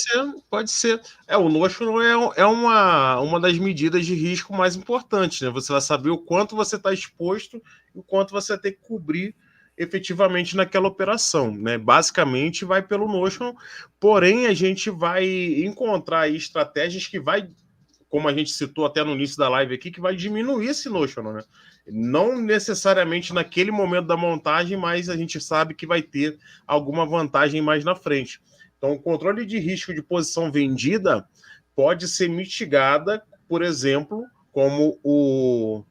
ser. O Notional é uma das medidas de risco mais importantes, né? Você vai saber o quanto você está exposto e o quanto você tem que cobrir efetivamente naquela operação, né? Basicamente vai pelo Notional, porém a gente vai encontrar aí estratégias que vai, como a gente citou até no início da live aqui, que vai diminuir esse Notional, né? Não necessariamente naquele momento da montagem, mas a gente sabe que vai ter alguma vantagem mais na frente. Então, o controle de risco de posição vendida pode ser mitigada, por exemplo, como o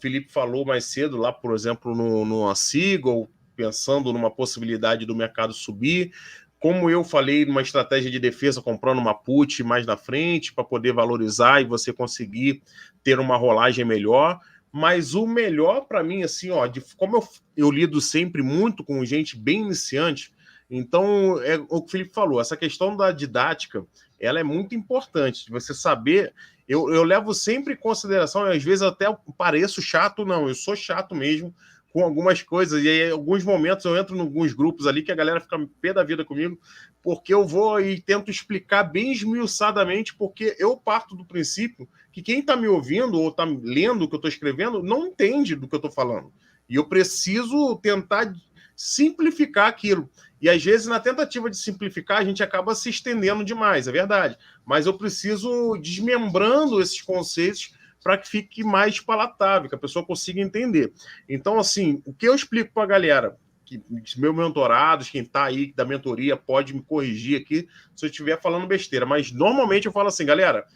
Felipe falou mais cedo, lá, por exemplo, no Seagull, pensando numa possibilidade do mercado subir, como eu falei, numa estratégia de defesa, comprando uma put mais na frente, para poder valorizar e você conseguir ter uma rolagem melhor. Mas o melhor para mim, assim, ó, como eu lido sempre muito com gente bem iniciante, então é o que o Felipe falou, essa questão da didática, ela é muito importante, você saber. Eu levo sempre em consideração, e às vezes até pareço chato, não, eu sou chato mesmo com algumas coisas, e aí, em alguns momentos eu entro em alguns grupos ali que a galera fica pé da vida comigo, porque eu vou e tento explicar bem esmiuçadamente, porque eu parto do princípio que quem está me ouvindo ou está lendo o que eu estou escrevendo não entende do que eu estou falando. E eu preciso tentar simplificar aquilo. E às vezes, na tentativa de simplificar, a gente acaba se estendendo demais, é verdade. Mas eu preciso desmembrando esses conceitos para que fique mais palatável, que a pessoa consiga entender. Então, assim, o que eu explico para a galera, que meus mentorados, quem está aí da mentoria, pode me corrigir aqui se eu estiver falando besteira, mas normalmente eu falo assim, galera,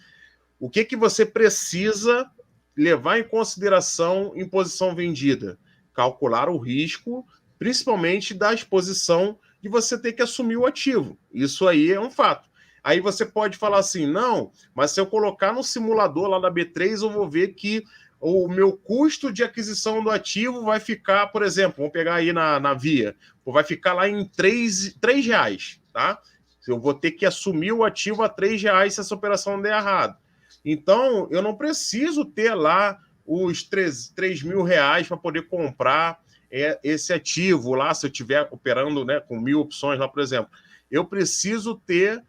o que você precisa levar em consideração em posição vendida? Calcular o risco, principalmente da exposição de você ter que assumir o ativo. Isso aí é um fato. Aí você pode falar assim, não, mas se eu colocar no simulador lá da B3, eu vou ver que o meu custo de aquisição do ativo vai ficar, por exemplo, vamos pegar aí na Via, vai ficar lá em R$3, tá? Eu vou ter que assumir o ativo a R$3 se essa operação der errado. Então, eu não preciso ter lá os 3 mil reais para poder comprar esse ativo lá, se eu estiver operando, né, com 1.000 opções lá, por exemplo. Eu preciso ter,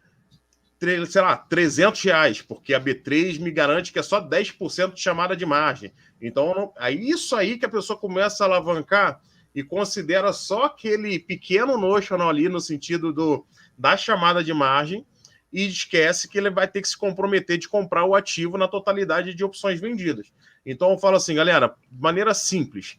sei lá, R$300, porque a B3 me garante que é só 10% de chamada de margem. Então, é isso aí que a pessoa começa a alavancar e considera só aquele pequeno notional ali no sentido da chamada de margem e esquece que ele vai ter que se comprometer de comprar o ativo na totalidade de opções vendidas. Então, eu falo assim, galera, de maneira simples,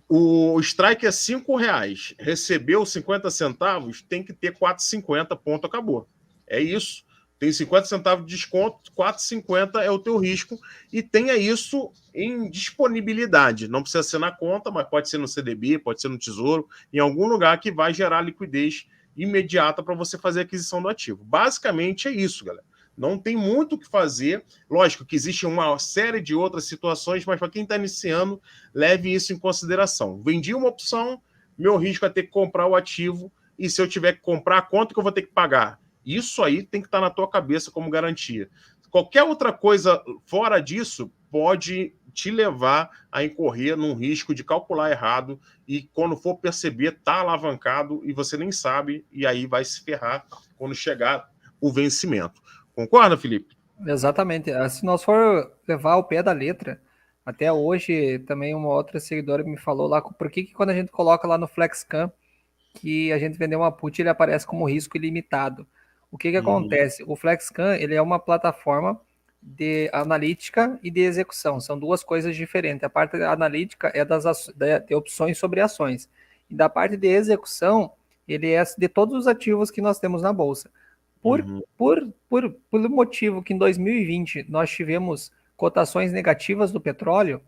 o strike é R$5, recebeu 50 centavos, tem que ter 4,50, ponto, acabou. É isso. Tem 50 centavos de desconto, 4,50 é o teu risco, e tenha isso em disponibilidade. Não precisa ser na conta, mas pode ser no CDB, pode ser no Tesouro, em algum lugar que vai gerar liquidez imediata para você fazer a aquisição do ativo. Basicamente é isso, galera. Não tem muito o que fazer. Lógico que existe uma série de outras situações, mas para quem está iniciando, leve isso em consideração. Vendi uma opção, meu risco é ter que comprar o ativo, e se eu tiver que comprar, quanto que eu vou ter que pagar? Isso aí tem que estar na tua cabeça como garantia. Qualquer outra coisa fora disso pode te levar a incorrer num risco de calcular errado e quando for perceber, tá alavancado e você nem sabe, e aí vai se ferrar quando chegar o vencimento. Concorda, Felipe? Exatamente. Se nós for levar o pé da letra, até hoje também uma outra seguidora me falou lá por que quando a gente coloca lá no FlexCam que a gente vendeu uma put, ele aparece como risco ilimitado. O que acontece? O FlexCam, ele é uma plataforma de analítica e de execução. São duas coisas diferentes. A parte analítica é de opções sobre ações. E da parte de execução, ele é de todos os ativos que nós temos na Bolsa. Por motivo que em 2020 nós tivemos cotações negativas do petróleo,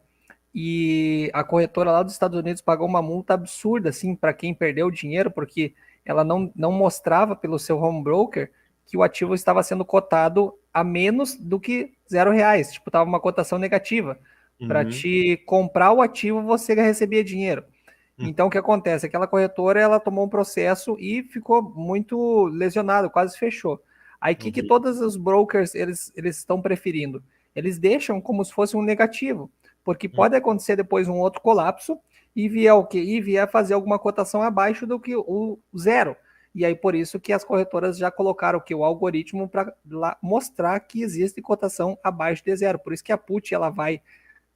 e a corretora lá dos Estados Unidos pagou uma multa absurda, assim, para quem perdeu dinheiro, porque ela não mostrava pelo seu home broker que o ativo estava sendo cotado a menos do que R$0. Tipo, estava uma cotação negativa. Para te comprar o ativo, você recebia dinheiro. Então, o que acontece? Aquela corretora, ela tomou um processo e ficou muito lesionado, quase fechou. Aí, que todos os brokers, eles estão preferindo? Eles deixam como se fosse um negativo, porque pode acontecer depois um outro colapso e vier o quê? E vier fazer alguma cotação abaixo do que o zero. E aí, por isso que as corretoras já colocaram o algoritmo para mostrar que existe cotação abaixo de zero. Por isso que a put, ela vai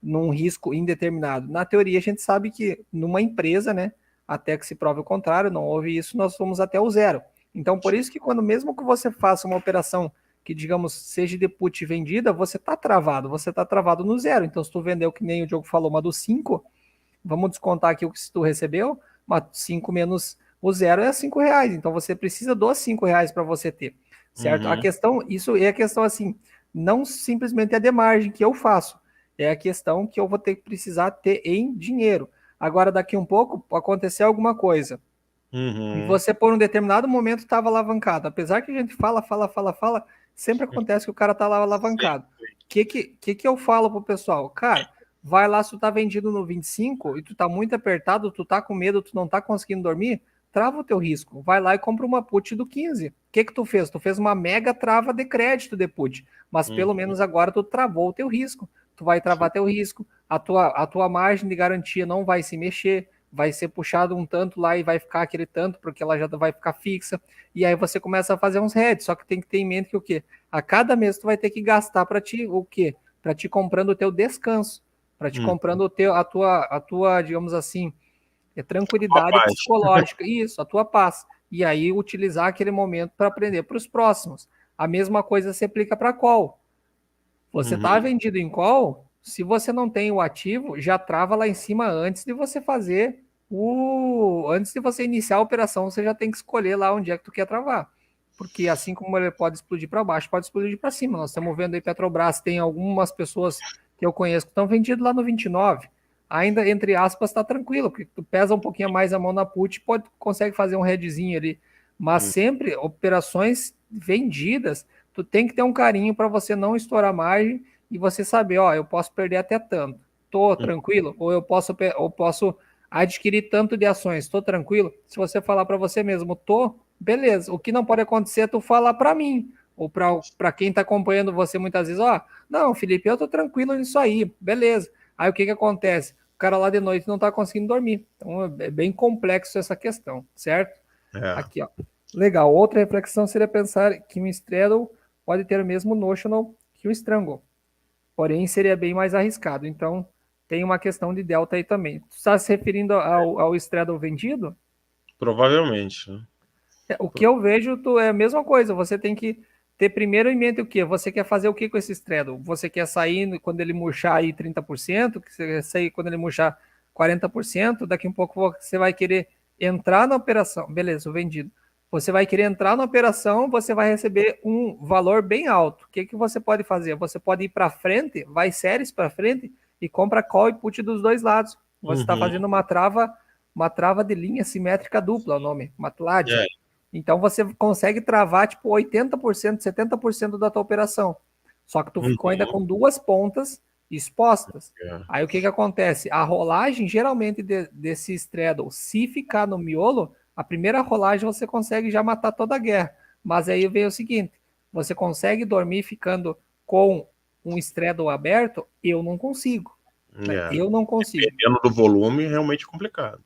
num risco indeterminado. Na teoria, a gente sabe que numa empresa, né, até que se prove o contrário, não houve isso, nós fomos até o zero. Então, por isso que quando mesmo que você faça uma operação que, digamos, seja de put vendida, você está travado no zero. Então, se tu vendeu, que nem o Diogo falou, uma do 5, vamos descontar aqui o que tu recebeu, uma 5 menos O zero é R$ 5, então você precisa dos R$ 5 para você ter, certo? A questão, isso é a questão assim, não simplesmente é de margem que eu faço, é a questão que eu vou ter que precisar ter em dinheiro. Agora, daqui um pouco, acontecer alguma coisa, e você, por um determinado momento, estava alavancado. Apesar que a gente fala, sempre acontece que o cara tá lá alavancado. O que eu falo pro pessoal? Cara, vai lá, se tu tá vendido no 25 e tu tá muito apertado, tu tá com medo, tu não tá conseguindo dormir, trava o teu risco. Vai lá e compra uma put do 15. O que tu fez? Tu fez uma mega trava de crédito de put, mas pelo menos agora tu travou o teu risco. Tu vai travar teu risco, a tua margem de garantia não vai se mexer, vai ser puxado um tanto lá e vai ficar aquele tanto, porque ela já vai ficar fixa, e aí você começa a fazer uns hedges, só que tem que ter em mente que o quê? A cada mês tu vai ter que gastar para ti o quê? Para ti comprando o teu descanso, para ti comprando a tua, digamos assim, tranquilidade psicológica, isso, a tua paz, e aí utilizar aquele momento para aprender para os próximos. A mesma coisa se aplica para call. Você está vendido em call, se você não tem o ativo, já trava lá em cima antes de você fazer antes de você iniciar a operação, você já tem que escolher lá onde é que tu quer travar. Porque assim como ele pode explodir para baixo, pode explodir para cima. Nós estamos vendo aí Petrobras, tem algumas pessoas que eu conheço que estão vendidas lá no 29. Ainda, entre aspas, está tranquilo, porque tu pesa um pouquinho mais a mão na put, consegue fazer um headzinho ali. Mas sempre operações vendidas, tu tem que ter um carinho para você não estourar margem e você saber, ó, eu posso perder até tanto. Tô tranquilo? Ou eu posso adquirir tanto de ações, tô tranquilo? Se você falar para você mesmo, tô, beleza. O que não pode acontecer é tu falar para mim, ou para quem está acompanhando você muitas vezes, ó, não, Felipe, eu tô tranquilo nisso aí, beleza. Aí o que acontece? O cara lá de noite não está conseguindo dormir. Então é bem complexo essa questão, certo? Aqui, ó. Legal. Outra reflexão seria pensar que um straddle pode ter o mesmo notional que o strangle, porém seria bem mais arriscado. Então tem uma questão de delta aí também. Tu está se referindo ao straddle vendido? Provavelmente. O que eu vejo é a mesma coisa. Você tem que ter primeiro em mente o quê? Você quer fazer o que com esse straddle? Você quer sair quando ele murchar aí 30%? Você quer sair quando ele murchar 40%? Daqui um pouco você vai querer entrar na operação. Beleza, o vendido. Você vai querer entrar na operação, você vai receber um valor bem alto. O que você pode fazer? Você pode ir para frente, vai séries para frente e compra call e put dos dois lados. Você está fazendo uma trava de linha simétrica dupla, o nome, MATLAB. Então você consegue travar tipo 80%, 70% da tua operação. Só que tu ficou ainda com duas pontas expostas. Aí o que acontece? A rolagem, geralmente, desse straddle, se ficar no miolo, a primeira rolagem você consegue já matar toda a guerra. Mas aí vem o seguinte, você consegue dormir ficando com um straddle aberto? Eu não consigo. Eu não consigo. Dependendo do volume, é realmente complicado.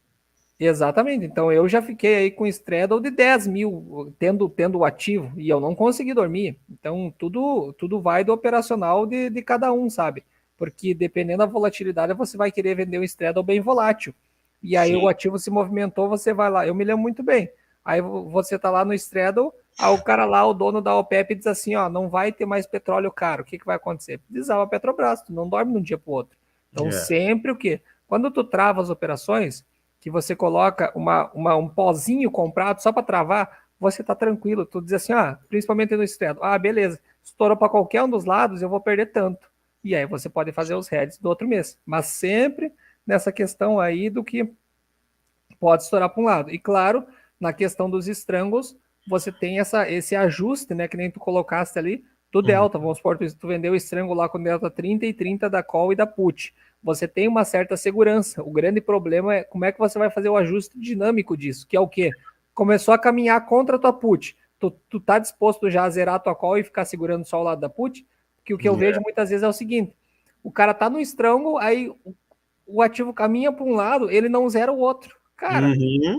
Exatamente. Então eu já fiquei aí com straddle de 10 mil, tendo o ativo, e eu não consegui dormir. Então tudo vai do operacional de cada um, sabe? Porque dependendo da volatilidade, você vai querer vender um straddle bem volátil. E aí o ativo se movimentou, você vai lá. Eu me lembro muito bem. Aí você tá lá no straddle, aí o cara lá, o dono da OPEP, diz assim, ó, não vai ter mais petróleo caro. O que vai acontecer? Desaba a Petrobras, tu não dorme de um dia pro outro. Então sempre o quê? Quando tu trava as operações, que você coloca um pozinho comprado só para travar, você tá tranquilo. Tu diz assim, principalmente no straddle, beleza, estourou para qualquer um dos lados, eu vou perder tanto. E aí você pode fazer os heads do outro mês. Mas sempre nessa questão aí do que pode estourar para um lado. E claro, na questão dos strangles, você tem esse ajuste, né, que nem tu colocaste ali, do delta. Vamos supor, tu vendeu o strangle lá com delta 30 e 30 da call e da put. Você tem uma certa segurança. O grande problema é como é que você vai fazer o ajuste dinâmico disso, que é o quê? Começou a caminhar contra a tua put. Tu tá disposto já a zerar a tua call e ficar segurando só o lado da put? Porque o que eu vejo muitas vezes é o seguinte, o cara tá no strangle, aí o ativo caminha para um lado, ele não zera o outro. Cara,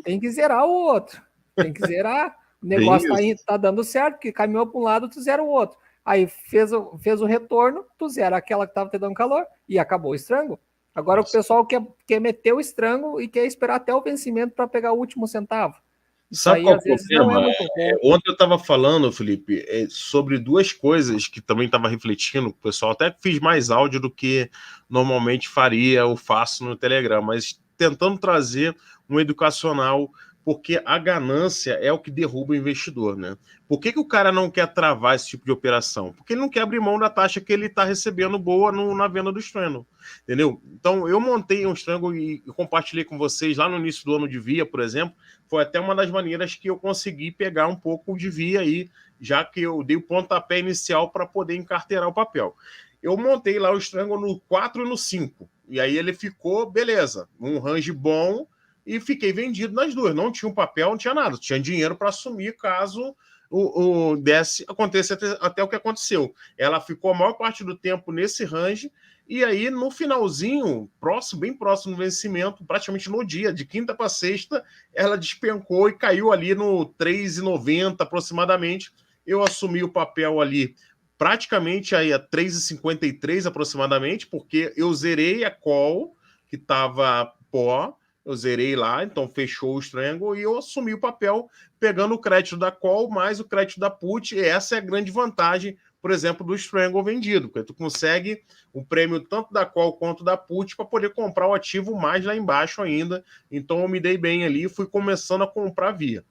tem que zerar o outro. Tem que zerar. O negócio tá dando certo, porque caminhou para um lado, tu zera o outro. Aí fez o retorno, tu zera aquela que tava te dando calor e acabou o estrango. Agora o pessoal quer meter o estrango e quer esperar até o vencimento para pegar o último centavo. Isso Sabe aí, qual às vezes, não é muito bom. Ontem eu estava falando, Felipe, sobre duas coisas que também estava refletindo com o pessoal. Até fiz mais áudio do que normalmente faria ou faço no Telegram, mas tentando trazer um educacional porque a ganância é o que derruba o investidor, né? Por que o cara não quer travar esse tipo de operação? Porque ele não quer abrir mão da taxa que ele está recebendo boa na venda do Strangle, entendeu? Então, eu montei um Strangle e compartilhei com vocês lá no início do ano de VIA, por exemplo. Foi até uma das maneiras que eu consegui pegar um pouco de VIA aí, já que eu dei o pontapé inicial para poder encarteirar o papel. Eu montei lá o Strangle no 4 e no 5. E aí ele ficou, beleza, um range bom, e fiquei vendido nas duas. Não tinha um papel, não tinha nada. Tinha dinheiro para assumir caso o desse aconteça até o que aconteceu. Ela ficou a maior parte do tempo nesse range, e aí no finalzinho, bem próximo do vencimento, praticamente no dia, de quinta para sexta, ela despencou e caiu ali no 3,90 aproximadamente. Eu assumi o papel ali praticamente aí a 3,53 aproximadamente, porque eu zerei a call, que estava pó, eu zerei lá, então fechou o Strangle e eu assumi o papel pegando o crédito da call mais o crédito da put, e essa é a grande vantagem, por exemplo, do Strangle vendido, porque tu consegue o prêmio tanto da call quanto da put para poder comprar o ativo mais lá embaixo ainda. Então eu me dei bem ali e fui começando a comprar via.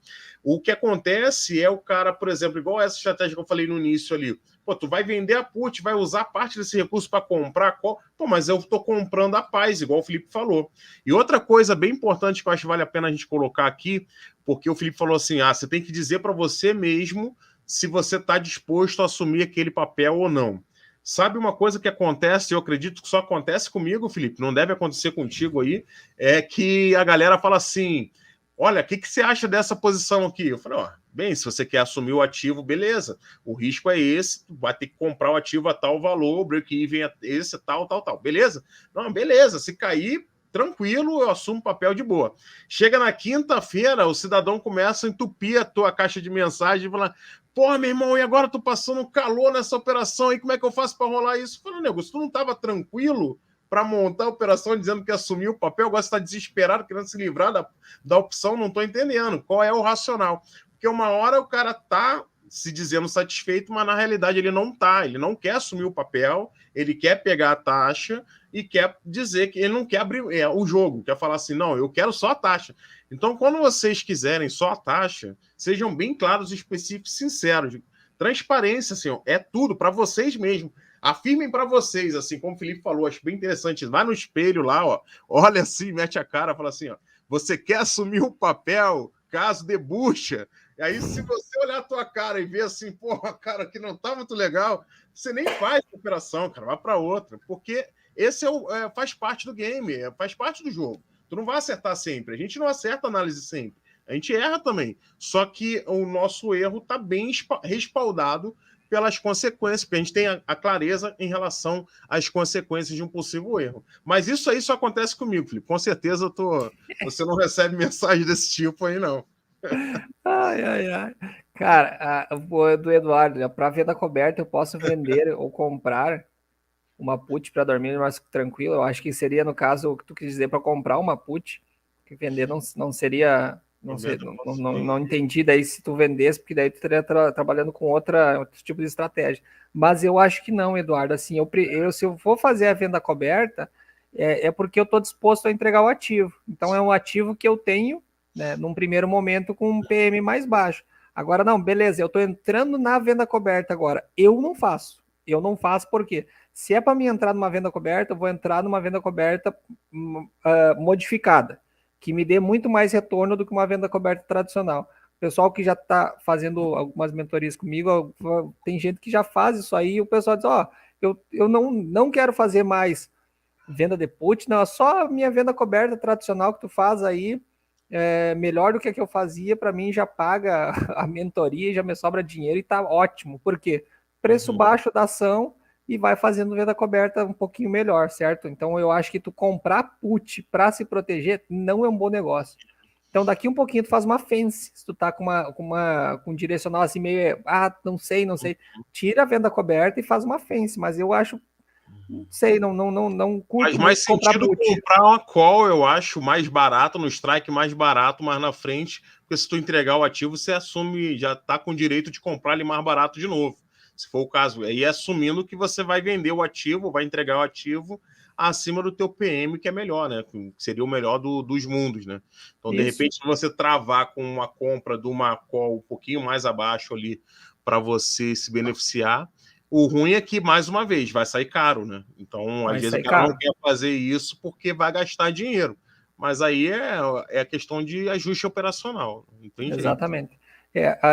O que acontece é o cara, por exemplo, igual essa estratégia que eu falei no início ali, pô, tu vai vender a put, vai usar parte desse recurso para comprar a call, pô, mas eu estou comprando a paz, igual o Felipe falou. E outra coisa bem importante que eu acho que vale a pena a gente colocar aqui, porque o Felipe falou assim, você tem que dizer para você mesmo se você está disposto a assumir aquele papel ou não. Sabe uma coisa que acontece, eu acredito que só acontece comigo, Felipe, não deve acontecer contigo aí, é que a galera fala assim, olha, o que você acha dessa posição aqui? Eu falei, bem, se você quer assumir o ativo, beleza, o risco é esse, tu vai ter que comprar o ativo a tal valor, o break-even é esse, tal, beleza? Não, beleza, se cair, tranquilo, eu assumo papel de boa. Chega na quinta-feira, o cidadão começa a entupir a tua caixa de mensagem e fala, porra, meu irmão, e agora eu tô passando calor nessa operação, e como é que eu faço para rolar isso? Eu falei, nego, se tu não tava tranquilo para montar a operação dizendo que assumiu o papel, agora você está desesperado, querendo se livrar da opção, não estou entendendo qual é o racional. Porque uma hora o cara está se dizendo satisfeito, mas na realidade ele não está, ele não quer assumir o papel, ele quer pegar a taxa e quer dizer que ele não quer abrir o jogo, quer falar assim, não, eu quero só a taxa. Então, quando vocês quiserem só a taxa, sejam bem claros, específicos, sinceros. Transparência, assim, é tudo para vocês mesmos. Afirmem para vocês, assim, como o Felipe falou, acho bem interessante. Vai no espelho lá, ó, olha assim, mete a cara, fala assim, ó, você quer assumir o papel caso debuxa? E aí, se você olhar a tua cara e ver assim, porra, cara, que não tá muito legal, você nem faz a operação, cara, vai para outra, porque esse faz parte do game, faz parte do jogo. Tu não vai acertar sempre, a gente não acerta a análise sempre, a gente erra também, só que o nosso erro está bem respaldado pelas consequências, porque a gente tem a clareza em relação às consequências de um possível erro. Mas isso aí só acontece comigo, Felipe. Com certeza você não recebe mensagem desse tipo aí, não. Ai, ai, ai. Cara, do Eduardo, para venda coberta eu posso vender ou comprar uma put para dormir mais tranquilo. Eu acho que seria, no caso, o que tu quis dizer para comprar uma put, que vender não seria. Não, sei, não entendi daí se tu vendesse, porque daí tu estaria trabalhando com outro tipo de estratégia. Mas eu acho que não, Eduardo. Assim, se eu for fazer a venda coberta, é porque eu estou disposto a entregar o ativo. Então é um ativo que eu tenho, né, num primeiro momento com um PM mais baixo. Agora, não, beleza, eu estou entrando na venda coberta agora. Eu não faço. Eu não faço por quê? Se é para mim entrar numa venda coberta, eu vou entrar numa venda coberta modificada, que me dê muito mais retorno do que uma venda coberta tradicional. O pessoal que já está fazendo algumas mentorias comigo, tem gente que já faz isso aí, e o pessoal diz, eu não quero fazer mais venda de put, não, é só a minha venda coberta tradicional que tu faz aí, melhor do que a que eu fazia, para mim já paga a mentoria e já me sobra dinheiro e tá ótimo. Por quê? Preço baixo da ação e vai fazendo venda coberta um pouquinho melhor, certo? Então eu acho que tu comprar put para se proteger não é um bom negócio. Então daqui um pouquinho tu faz uma fence, se tu tá com um direcional assim meio, não sei, tira a venda coberta e faz uma fence, mas eu acho, não sei, não curto. Faz mais sentido comprar uma call, eu acho, mais barato, no strike mais barato, mais na frente, porque se tu entregar o ativo, você assume, já tá com o direito de comprar ele mais barato de novo. Se for o caso, aí assumindo que você vai vender o ativo, vai entregar o ativo acima do teu PM, que é melhor, né? Que seria o melhor dos mundos, né? Então, de Isso. repente, se você travar com uma compra de uma call um pouquinho mais abaixo ali para você se beneficiar, o ruim é que, mais uma vez, vai sair caro, né? Então, às Vai vezes, o sair cara não caro. quer fazer isso porque vai gastar dinheiro. Mas aí é a questão de ajuste operacional. Não tem jeito. Exatamente.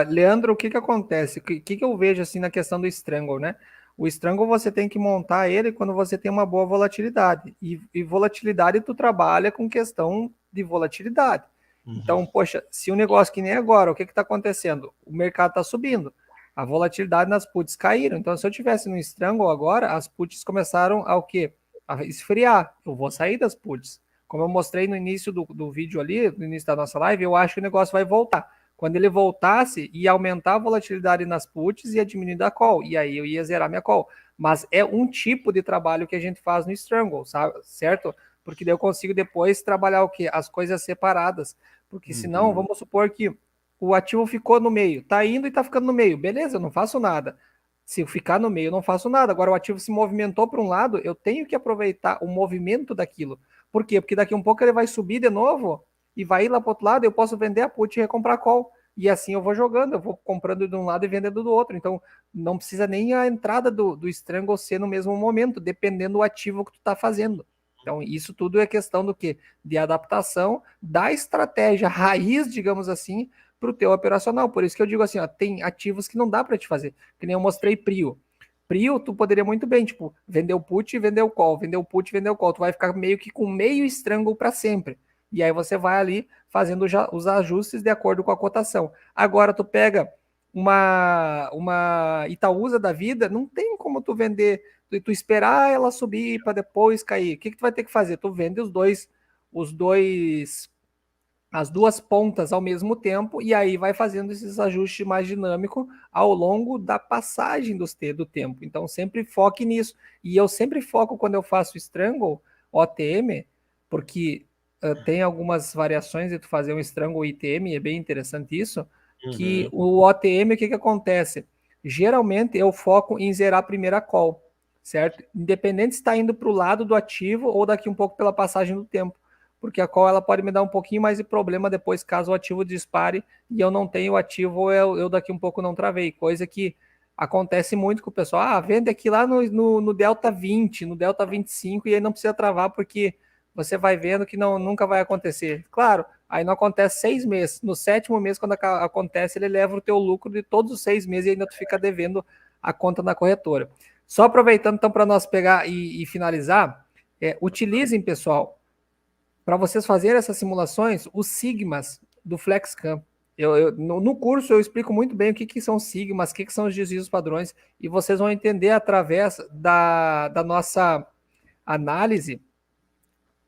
Leandro, o que que acontece? O que eu vejo assim na questão do Strangle, né? O Strangle você tem que montar ele quando você tem uma boa volatilidade. E volatilidade tu trabalha com questão de volatilidade. Então, poxa, se um negócio que nem agora, o que está acontecendo? O mercado está subindo. A volatilidade nas puts caíram. Então, se eu tivesse no Strangle agora, as puts começaram a o quê? A esfriar. Eu vou sair das puts. Como eu mostrei no início do vídeo ali, no início da nossa live, eu acho que o negócio vai voltar. Quando ele voltasse, ia aumentar a volatilidade nas puts e ia diminuir da call. E aí eu ia zerar minha call. Mas é um tipo de trabalho que a gente faz no Strangle, sabe? Certo? Porque daí eu consigo depois trabalhar o quê? As coisas separadas. Porque senão, vamos supor que o ativo ficou no meio. Tá indo e tá ficando no meio. Beleza, eu não faço nada. Se eu ficar no meio, eu não faço nada. Agora o ativo se movimentou para um lado, eu tenho que aproveitar o movimento daquilo. Por quê? Porque daqui a um pouco ele vai subir de novo e vai ir lá para outro lado, eu posso vender a put e recomprar a call. E assim eu vou jogando, eu vou comprando de um lado e vendendo do outro. Então, não precisa nem a entrada do Strangle ser no mesmo momento, dependendo do ativo que tu está fazendo. Então, isso tudo é questão do quê? De adaptação da estratégia raiz, digamos assim, para o teu operacional. Por isso que eu digo assim, ó, tem ativos que não dá para te fazer. Que nem eu mostrei Prio. Prio, tu poderia muito bem, tipo, vender o put e vender o call, vender o put e vender o call. Tu vai ficar meio que com meio Strangle para sempre. E aí você vai ali fazendo os ajustes de acordo com a cotação. Agora tu pega uma Itaúsa da vida, não tem como tu vender, tu esperar ela subir para depois cair. O que tu vai ter que fazer? Tu vende as duas pontas ao mesmo tempo e aí vai fazendo esses ajustes mais dinâmicos ao longo da passagem do tempo. Então sempre foque nisso. E eu sempre foco quando eu faço Strangle OTM, porque tem algumas variações de tu fazer um Strangle ITM, é bem interessante isso, que o OTM, o que acontece? Geralmente eu foco em zerar a primeira call, certo? Independente se está indo para o lado do ativo ou daqui um pouco pela passagem do tempo, porque a call ela pode me dar um pouquinho mais de problema depois caso o ativo dispare e eu não tenho o ativo ou eu daqui um pouco não travei, coisa que acontece muito com o pessoal, vende aqui lá no Delta 20, no Delta 25 e aí não precisa travar porque você vai vendo que nunca vai acontecer. Claro, aí não acontece 6 meses. No 7º mês, quando acontece, ele leva o teu lucro de todos os 6 meses e ainda tu fica devendo a conta na corretora. Só aproveitando então para nós pegar e finalizar, utilizem, pessoal, para vocês fazerem essas simulações, os sigmas do FlexCam. No curso eu explico muito bem o que são sigmas, o que são os desvios padrões, e vocês vão entender através da nossa análise,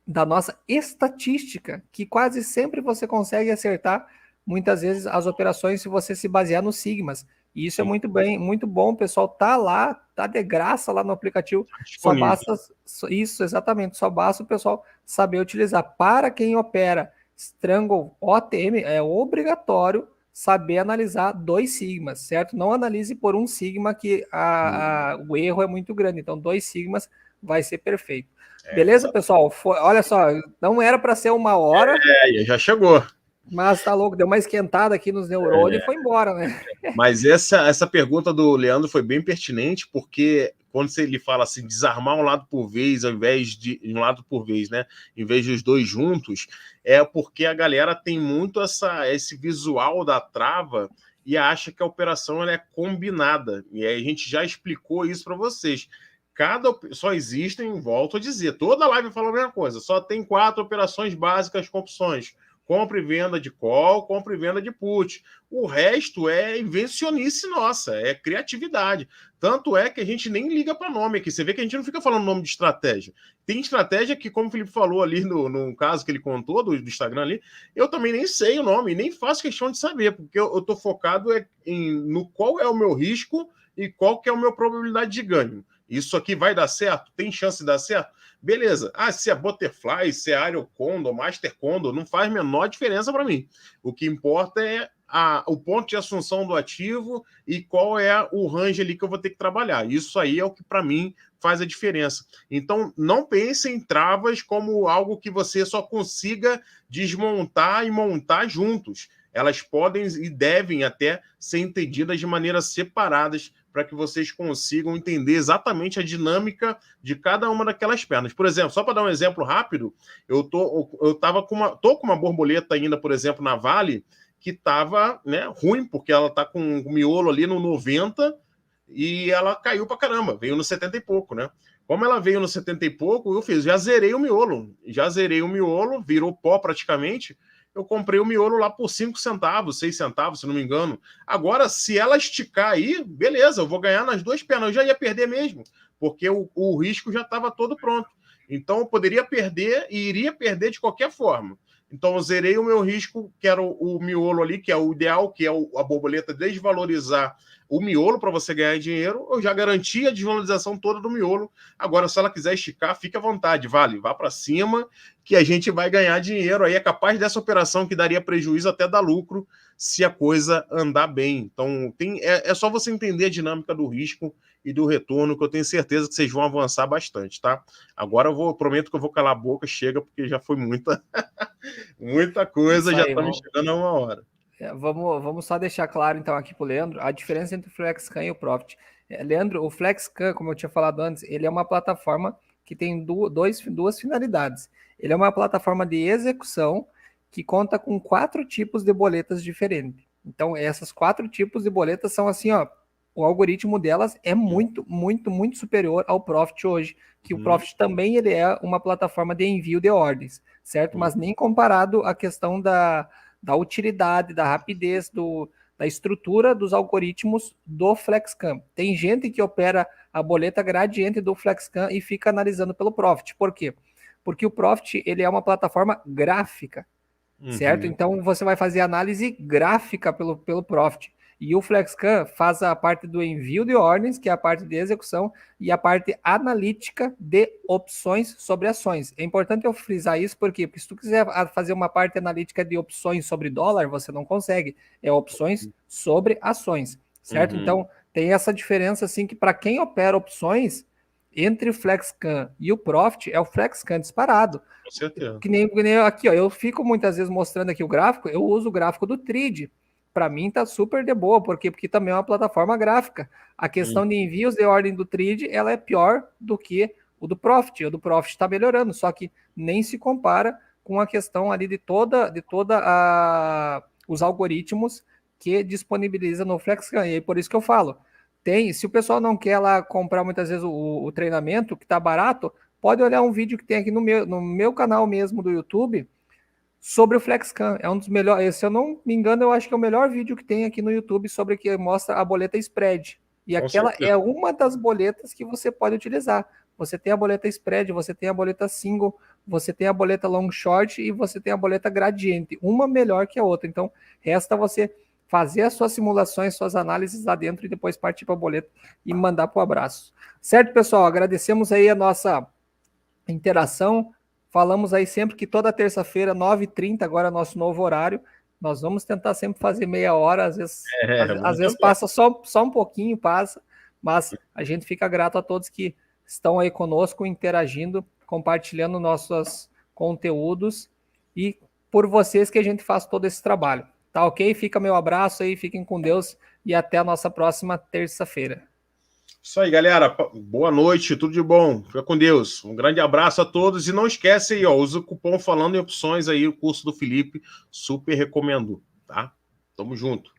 da nossa estatística, que quase sempre você consegue acertar, muitas vezes, as operações se você se basear nos sigmas. E isso é muito bom, o pessoal tá lá, tá de graça lá no aplicativo, só basta isso, exatamente, só basta o pessoal saber utilizar. Para quem opera Strangle OTM, é obrigatório saber analisar 2 sigmas, certo? Não analise por 1 sigma que o erro é muito grande, então 2 sigmas vai ser perfeito. Beleza, pessoal? Olha só, não era para ser 1 hora. Já chegou. Mas tá louco, deu uma esquentada aqui nos neurônios e foi embora, né? Mas essa pergunta do Leandro foi bem pertinente, porque quando ele fala assim, desarmar um lado por vez, ao invés de um lado por vez, né? Em vez dos dois juntos, é porque a galera tem muito esse visual da trava e acha que a operação ela é combinada. E aí a gente já explicou isso para vocês. Só existem, volto a dizer, toda live fala a mesma coisa, só tem 4 operações básicas com opções. Compra e venda de call, compra e venda de put. O resto é invencionice nossa, é criatividade. Tanto é que a gente nem liga para nome aqui. Você vê que a gente não fica falando nome de estratégia. Tem estratégia que, como o Felipe falou ali no caso que ele contou do Instagram ali, eu também nem sei o nome, nem faço questão de saber, porque eu estou focado no qual é o meu risco e qual que é a minha probabilidade de ganho. Isso aqui vai dar certo? Tem chance de dar certo? Beleza. Ah, se é Butterfly, se é Aero Condor, Master Condor, não faz a menor diferença para mim. O que importa é o ponto de assunção do ativo e qual é o range ali que eu vou ter que trabalhar. Isso aí é o que, para mim, faz a diferença. Então, não pense em travas como algo que você só consiga desmontar e montar juntos. Elas podem e devem até ser entendidas de maneiras separadas para que vocês consigam entender exatamente a dinâmica de cada uma daquelas pernas. Por exemplo, só para dar um exemplo rápido, tô com uma borboleta ainda, por exemplo, na Vale, que estava, né, ruim, porque ela está com o miolo ali no 90 e ela caiu para caramba, veio no 70 e pouco, né? Como ela veio no 70 e pouco, já zerei o miolo, virou pó praticamente. Eu comprei o miolo lá por 5 centavos, 6 centavos, se não me engano. Agora, se ela esticar aí, beleza, eu vou ganhar nas duas pernas. Eu já ia perder mesmo, porque o risco já estava todo pronto. Então, eu poderia perder e iria perder de qualquer forma. Então, eu zerei o meu risco, que era o miolo ali, que é o ideal, que é a borboleta desvalorizar o miolo para você ganhar dinheiro. Eu já garanti a desvalorização toda do miolo. Agora, se ela quiser esticar, fique à vontade, vale, vá para cima, que a gente vai ganhar dinheiro. Aí é capaz dessa operação que daria prejuízo até dar lucro se a coisa andar bem. Então, é só você entender a dinâmica do risco e do retorno, que eu tenho certeza que vocês vão avançar bastante, tá? Agora prometo que eu vou calar a boca, chega, porque já foi muita coisa, já estamos chegando a 1 hora. Vamos só deixar claro, então, aqui para o Leandro, a diferença entre o FlexCam e o Profit. Leandro, o FlexCam, como eu tinha falado antes, ele é uma plataforma que tem duas finalidades. Ele é uma plataforma de execução que conta com 4 tipos de boletas diferentes. Então, essas 4 tipos de boletas são assim, ó, o algoritmo delas é muito, muito, muito superior ao Profit hoje, que o Profit também ele é uma plataforma de envio de ordens, certo? Mas nem comparado à questão da utilidade, da rapidez, da estrutura dos algoritmos do FlexCam. Tem gente que opera a boleta gradiente do FlexCam e fica analisando pelo Profit. Por quê? Porque o Profit ele é uma plataforma gráfica, certo? Então você vai fazer análise gráfica pelo Profit. E o FlexCam faz a parte do envio de ordens, que é a parte de execução, e a parte analítica de opções sobre ações. É importante eu frisar isso, porque se tu quiser fazer uma parte analítica de opções sobre dólar, você não consegue. É opções sobre ações, certo? Então, tem essa diferença, assim, que para quem opera opções, entre o FlexCam e o Profit, é o FlexCam disparado. Com certeza. Que nem aqui, ó, eu fico muitas vezes mostrando aqui o gráfico, eu uso o gráfico do Tride. Para mim tá super de boa, porque também é uma plataforma gráfica. A questão de envios de ordem do Tride, ela é pior do que o do Profit. O do Profit está melhorando, só que nem se compara com a questão ali de toda os algoritmos que disponibiliza no FlexCam. E aí por isso que eu falo, se o pessoal não quer lá comprar muitas vezes o treinamento, que tá barato, pode olhar um vídeo que tem aqui no meu canal mesmo do YouTube, sobre o FlexCam. É um dos melhores, se eu não me engano, eu acho que é o melhor vídeo que tem aqui no YouTube sobre que mostra a boleta spread. E aquela é uma das boletas que você pode utilizar. Você tem a boleta spread, você tem a boleta single, você tem a boleta long short e você tem a boleta gradiente, uma melhor que a outra. Então, resta você fazer as suas simulações, suas análises lá dentro e depois partir para a boleta e mandar para o abraço. Certo, pessoal? Agradecemos aí a nossa interação. Falamos aí sempre que toda terça-feira, 9h30, agora é nosso novo horário. Nós vamos tentar sempre fazer meia hora, às vezes passa só um pouquinho, passa, mas a gente fica grato a todos que estão aí conosco, interagindo, compartilhando nossos conteúdos e por vocês que a gente faz todo esse trabalho. Tá ok? Fica meu abraço aí, fiquem com Deus e até a nossa próxima terça-feira. Isso aí, galera. Boa noite, tudo de bom. Fica com Deus. Um grande abraço a todos. E não esquece aí, ó, usa o cupom Falando em Opções aí, o curso do Felipe. Super recomendo, tá? Tamo junto.